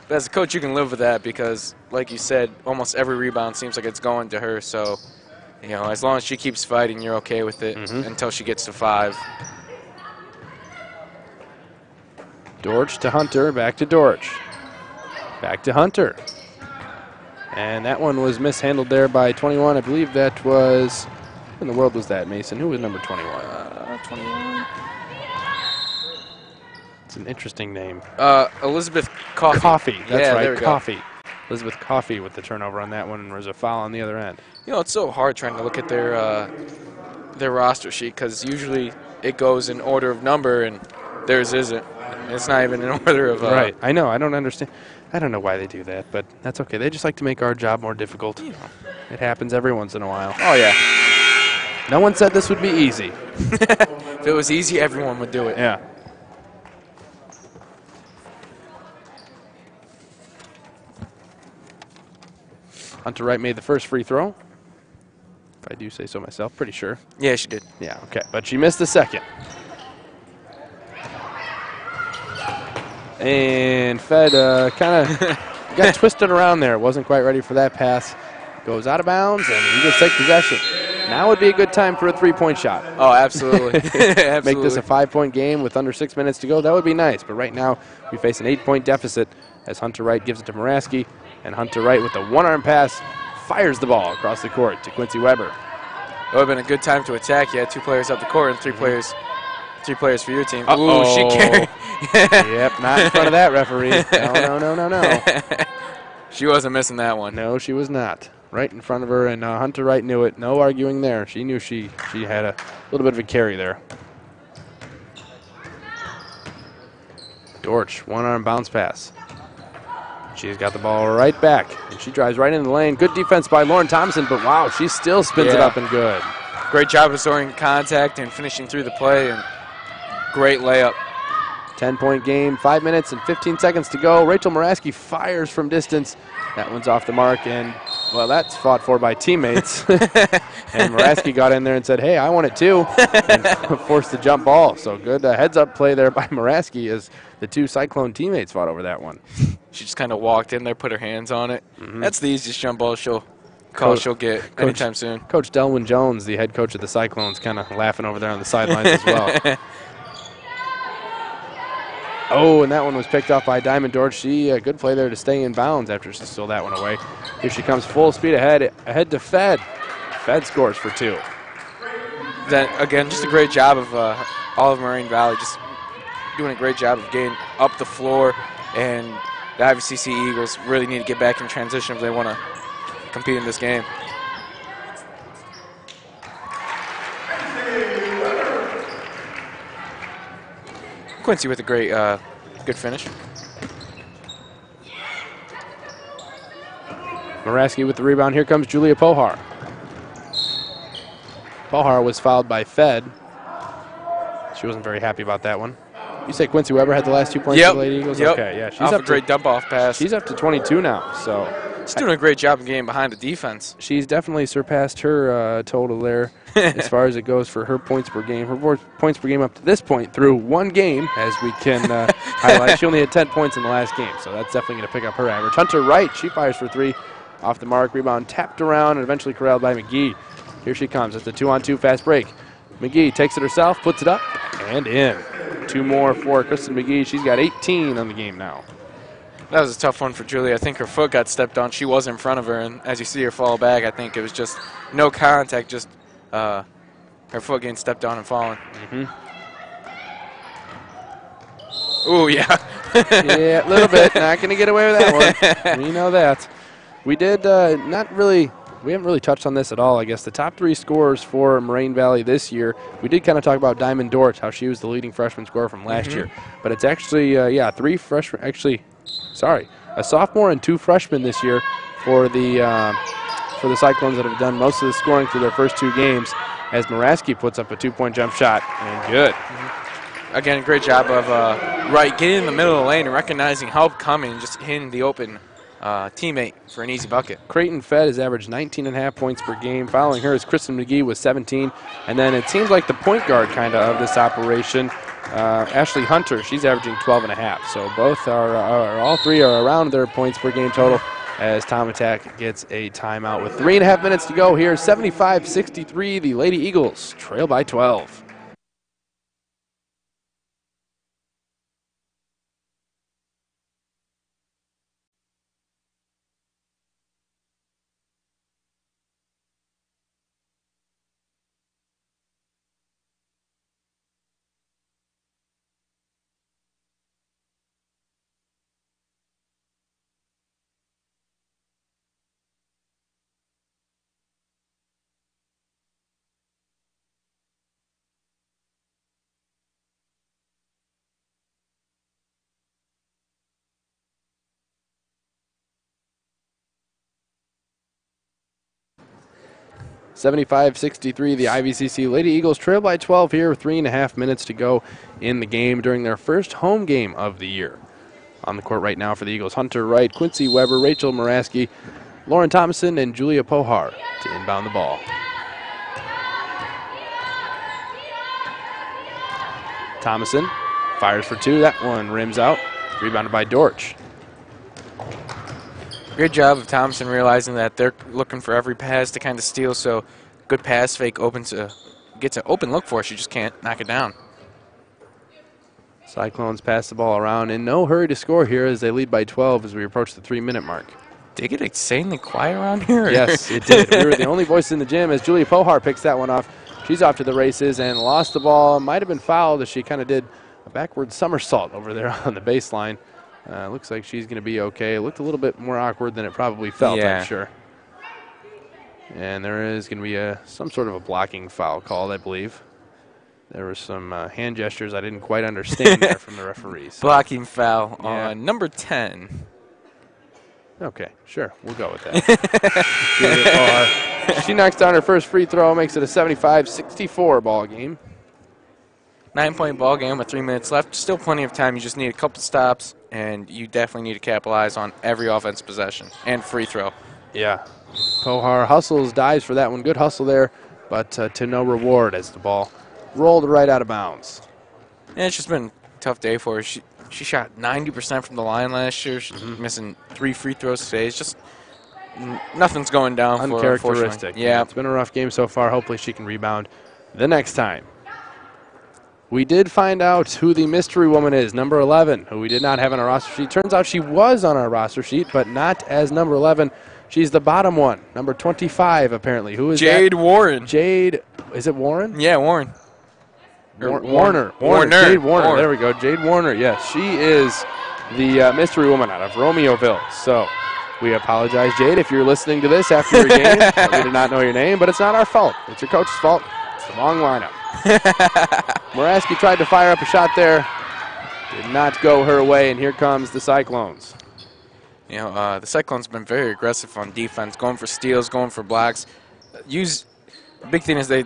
But as a coach, you can live with that because, like you said, almost every rebound seems like it's going to her. So, as long as she keeps fighting, you're okay with it until she gets to 5. Dortch to Hunter, back to Dortch. Back to Hunter. And that one was mishandled there by 21. I believe that was, who in the world was that, Mason? Who was number 21? 21. It's an interesting name. Elizabeth Coffey. Coffey, that's yeah, right, there we Coffey. Elizabeth Coffey with the turnover on that one, and there's a foul on the other end. It's so hard trying to look at their roster sheet because usually it goes in order of number and theirs isn't. It's not even in order of. Right, I know. I don't understand. I don't know why they do that, but that's okay. They just like to make our job more difficult. Yeah. It happens every once in a while. Oh, yeah. No one said this would be easy. If it was easy, everyone would do it. Yeah. Hunter Wright made the first free throw. If I do say so myself, pretty sure. Yeah, she did. Yeah, okay. But she missed the second. And Fed kind of got twisted around there. Wasn't quite ready for that pass. Goes out of bounds, and the Eagles take possession. Now would be a good time for a three-point shot. Oh, absolutely. Absolutely. Make this a 5-point game with under 6 minutes to go. That would be nice. But right now, we face an 8-point deficit as Hunter Wright gives it to Moraine. And Hunter Wright with the one-arm pass fires the ball across the court to Quincy Weber. It would have been a good time to attack. You had 2 players up the court and 3 players for your team. Uh-oh. Ooh, she carried. Yep, not in front of that referee. No. She wasn't missing that one. No, she was not. Right in front of her, and Hunter Wright knew it. No arguing there. She knew she had a little bit of a carry there. Dortch, one-arm bounce pass. She's got the ball right back, and she drives right into the lane. Good defense by Lauren Thompson, but wow, she still spins it up and good. Great job of storing contact and finishing through the play, and great layup. 10-point game, 5 minutes and 15 seconds to go. Rachel Moraine fires from distance. That one's off the mark, and, well, that's fought for by teammates. And Moraine got in there and said, hey, I want it too, and forced the jump ball. So good heads-up play there by Moraine as the 2 Cyclone teammates fought over that one. She just kind of walked in there, put her hands on it. Mm-hmm. That's the easiest jump ball she'll get anytime soon. Coach Delwyn Jones, the head coach of the Cyclones, kind of laughing over there on the sidelines as well. Oh, and that one was picked off by Diamond Dortch. She good play there to stay in bounds after she stole that one away. Here she comes full speed ahead to Fed. Fed scores for 2. Then again, just a great job of all of Moraine Valley, just doing a great job of getting up the floor, and the IVCC Eagles really need to get back in transition if they want to compete in this game. Quincy with a great, good finish. Moraski with the rebound. Here comes Julia Pohar. Pohar was fouled by Fed. She wasn't very happy about that one. You say Quincy Weber had the last 2 points for the Lady Eagles? Yep. Okay, yeah. She's off up a great dump-off pass. She's up to 22 now, so. She's doing a great job of getting behind the defense. She's definitely surpassed her total there as far as it goes for her points per game. Her points per game up to this point through 1 game, as we can highlight. She only had 10 points in the last game, so that's definitely going to pick up her average. Hunter Wright, she fires for 3 off the mark. Rebound tapped around and eventually corralled by McGee. Here she comes. It's a 2-on-2 fast break. McGee takes it herself, puts it up, and in. 2 more for Kristen McGee. She's got 18 on the game now. That was a tough one for Julia. I think her foot got stepped on. She was in front of her, and as you see her fall back, I think it was just no contact, just her foot getting stepped on and falling. Ooh, yeah. Yeah, a little bit. Not going to get away with that one. We know that. We did we haven't really touched on this at all, I guess. The top 3 scorers for Moraine Valley this year, we did kind of talk about Diamond Dortch, how she was the leading freshman scorer from last year. But it's actually, 3 freshmen, a sophomore and 2 freshmen this year for the Cyclones that have done most of the scoring through their first 2 games, as Moraski puts up a 2-point jump shot, and good. Again, great job of Wright getting in the middle of the lane and recognizing help coming and just hitting the open teammate for an easy bucket. Creighton Fed has averaged 19.5 points per game. Following her is Kristen McGee with 17. And then it seems like the point guard kind of this operation, Ashley Hunter, she's averaging 12.5. So both all 3 are around their points per game total, as Tom Attack gets a timeout with 3.5 minutes to go here. 75-63, the Lady Eagles trail by 12. (75-63), the IVCC Lady Eagles trail by 12 here with 3.5 minutes to go in the game during their first home game of the year. On the court right now for the Eagles, Hunter Wright, Quincy Weber, Rachel Moraski, Lauren Thomason, and Julia Pohar to inbound the ball. Thomason fires for 2. That one rims out. Rebounded by Dortch. Great job of Thompson realizing that they're looking for every pass to kind of steal, so good pass fake gets an open look for her. She just can't knock it down. Cyclones pass the ball around in no hurry to score here as they lead by 12 as we approach the 3-minute mark. Did it get insanely quiet around here? Yes, it did. We were the only voices in the gym as Julia Pohar picks that one off. She's off to the races and lost the ball. Might have been fouled as she kind of did a backward somersault over there on the baseline. Looks like she's going to be okay. It looked a little bit more awkward than it probably felt, yeah. I'm sure. And there is going to be some sort of a blocking foul called, I believe. There were some hand gestures I didn't quite understand there from the referees. Blocking foul on number 10. Okay, sure. We'll go with that. She knocks down her first free throw, makes it a 75-64 ball game. 9-point ball game with 3 minutes left. Still plenty of time. You just need a couple stops, and you definitely need to capitalize on every offensive possession and free throw. Yeah. Pohar hustles, dives for that one. Good hustle there, but to no reward as the ball rolled right out of bounds. Yeah, it's just been a tough day for her. She shot 90% from the line last year. She's missing 3 free throws today. It's just nothing's going down for her. Uncharacteristic. Yeah. It's been a rough game so far. Hopefully she can rebound the next time. We did find out who the mystery woman is, number 11, who we did not have on our roster sheet. Turns out she was on our roster sheet, but not as number 11. She's the bottom one, number 25, apparently. Who is Jade that? Warren. Jade, is it Warren? Yeah, Warren. Warner. Jade Warner. There we go. Jade Warner. Yes, she is the mystery woman out of Romeoville. So we apologize, Jade, if you're listening to this after your game. We did not know your name, but it's not our fault. It's your coach's fault. It's the wrong lineup. Moraski tried to fire up a shot there. Did not go her way, and here comes the Cyclones. You know, the Cyclones have been very aggressive on defense, going for steals, going for blocks. The big thing is the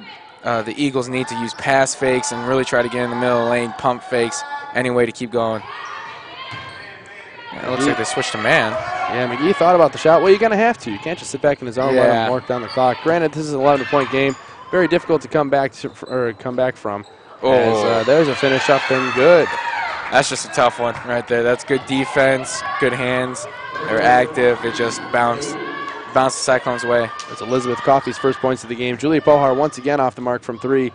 Eagles need to use pass fakes and really try to get in the middle of the lane, pump fakes, any way to keep going. Yeah, it looks like they switched to man. Yeah, McGee thought about the shot. Well, you're going to have to. You can't just sit back in his own, let him work down the clock. Granted, this is an 11-point game. Very difficult to come back from. As, there's a finish up and good. That's just a tough one right there. That's good defense, good hands. They're active. It just bounced the Cyclones' way. It's Elizabeth Coffey's first points of the game. Julia Pohar once again off the mark from 3.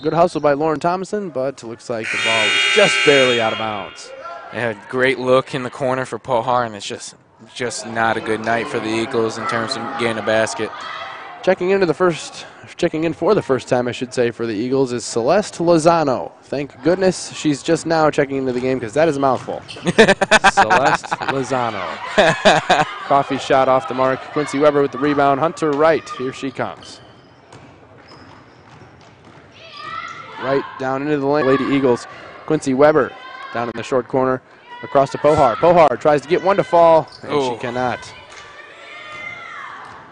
Good hustle by Lauren Thomason, but looks like the ball was just barely out of bounds. They had a great look in the corner for Pohar, and it's just not a good night for the Eagles in terms of getting a basket. Checking in for the first time, I should say, for the Eagles is Celeste Lozano. Thank goodness she's just now checking into the game because that is a mouthful. Celeste Lozano. Coffee shot off the mark. Quincy Weber with the rebound. Hunter Wright. Here she comes. Right down into the lane. Lady Eagles. Quincy Weber down in the short corner. Across to Pohar. Pohar tries to get one to fall, and she cannot.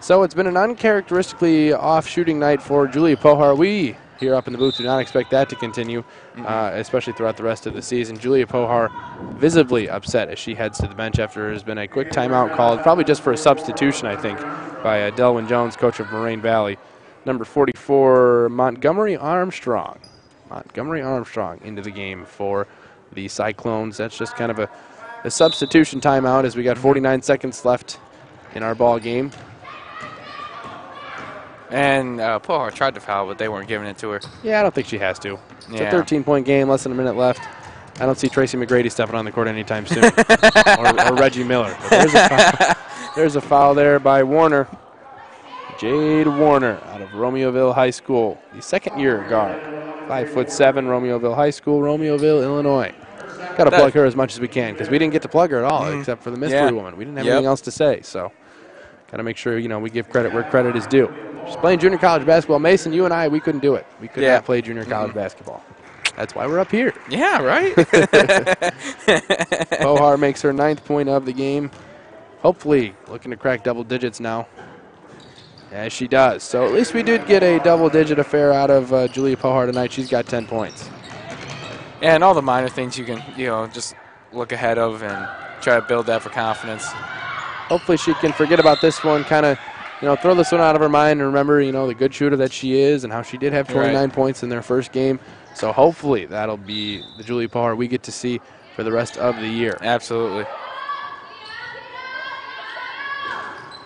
So it's been an uncharacteristically off shooting night for Julia Pohar. We here up in the booth do not expect that to continue, especially throughout the rest of the season. Julia Pohar visibly upset as she heads to the bench after there has been a quick timeout called, probably just for a substitution, I think, by Delwyn Jones, coach of Moraine Valley. Number 44, Montgomery Armstrong. Montgomery Armstrong into the game for the Cyclones. That's just kind of a substitution timeout as we got 49 seconds left in our ball game. And Pohar tried to foul, but they weren't giving it to her. Yeah, I don't think she has to. It's a 13-point game, less than a minute left. I don't see Tracy McGrady stepping on the court anytime soon, or Reggie Miller. But there's a foul there by Warner. Jade Warner out of Romeoville High School, the second-year guard. 5'7", Romeoville High School, Romeoville, Illinois. Got to plug her as much as we can because we didn't get to plug her at all except for the mystery woman. We didn't have anything else to say, so got to make sure we give credit where credit is due. She's playing junior college basketball. Mason, you and I, we couldn't do it. We could not play junior college basketball. That's why we're up here. Yeah, right? Pohar makes her 9th point of the game. Hopefully looking to crack double digits now. As she does. So at least we did get a double-digit affair out of Julia Pohar tonight. She's got 10 points. And all the minor things you can, just look ahead of and try to build that for confidence. Hopefully she can forget about this one, kind of, throw this one out of her mind and remember, the good shooter that she is and how she did have 29 points in their first game. So hopefully that'll be the Julia Pohar we get to see for the rest of the year. Absolutely.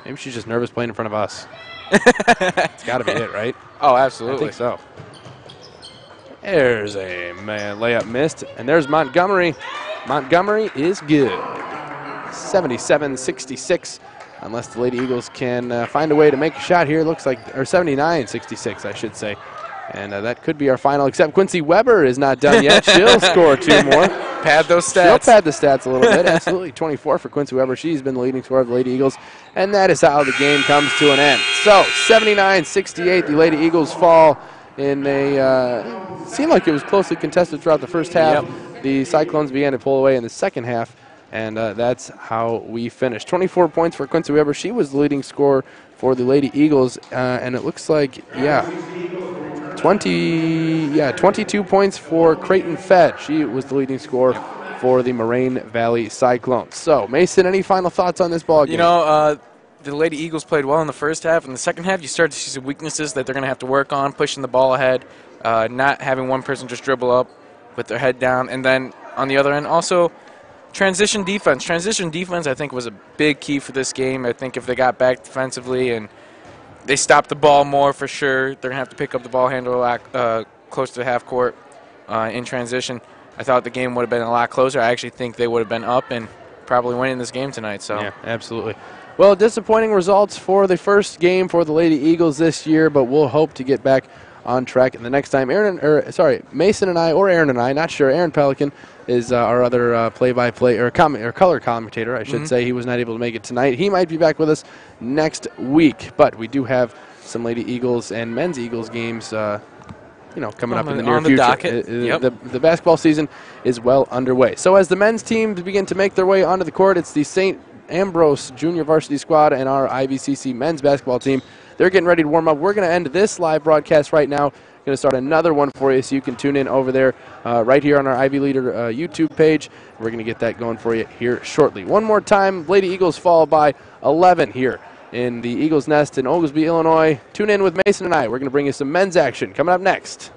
Maybe she's just nervous playing in front of us. It's got to be it, right? Oh, absolutely. I think so. There's a layup missed, and there's Montgomery. Montgomery is good. 77-66, unless the Lady Eagles can find a way to make a shot here. Looks like, or 79-66, I should say. And that could be our final, except Quincy Weber is not done yet. She'll score 2 more. Pad those stats. She'll pad the stats a little bit. Absolutely. 24 for Quincy Weber. She's been the leading scorer of the Lady Eagles. And that is how the game comes to an end. So, 79-68, the Lady Eagles fall in a, seemed like it was closely contested throughout the first half. Yep. The Cyclones began to pull away in the second half. And that's how we finished. 24 points for Quincy Weber. She was the leading scorer for the Lady Eagles. And it looks like, 22 points for Creighton Fed. She was the leading scorer for the Moraine Valley Cyclones. So, Mason, any final thoughts on this ball game? The Lady Eagles played well in the first half. In the second half, you start to see some weaknesses that they're going to have to work on, pushing the ball ahead, not having one person just dribble up with their head down. And then on the other end, also transition defense. Transition defense, I think, was a big key for this game. I think if they got back defensively and they stopped the ball more for sure, they're going to have to pick up the ball handle close to the half court. in transition. I thought the game would have been a lot closer. I actually think they would have been up and probably winning this game tonight. So yeah, absolutely. Well, disappointing results for the first game for the Lady Eagles this year, but we'll hope to get back on track. And the next time, Mason and I, or Aaron and I, not sure. Aaron Pelican is our other play-by-play or color commentator, I should say. He was not able to make it tonight. He might be back with us next week, but we do have some Lady Eagles and men's Eagles games coming up in the near future. Docket. The basketball season is well underway. So as the men's teams begin to make their way onto the court, it's the St. Ambrose Junior Varsity Squad and our IVCC men's basketball team. They're getting ready to warm up. We're going to end this live broadcast right now. Going to start another one for you, so you can tune in over there right here on our Ivy Leader YouTube page. We're going to get that going for you here shortly. One more time, Lady Eagles fall by 11 here in the Eagles Nest in Oglesby, Illinois. Tune in with Mason and I. We're going to bring you some men's action coming up next.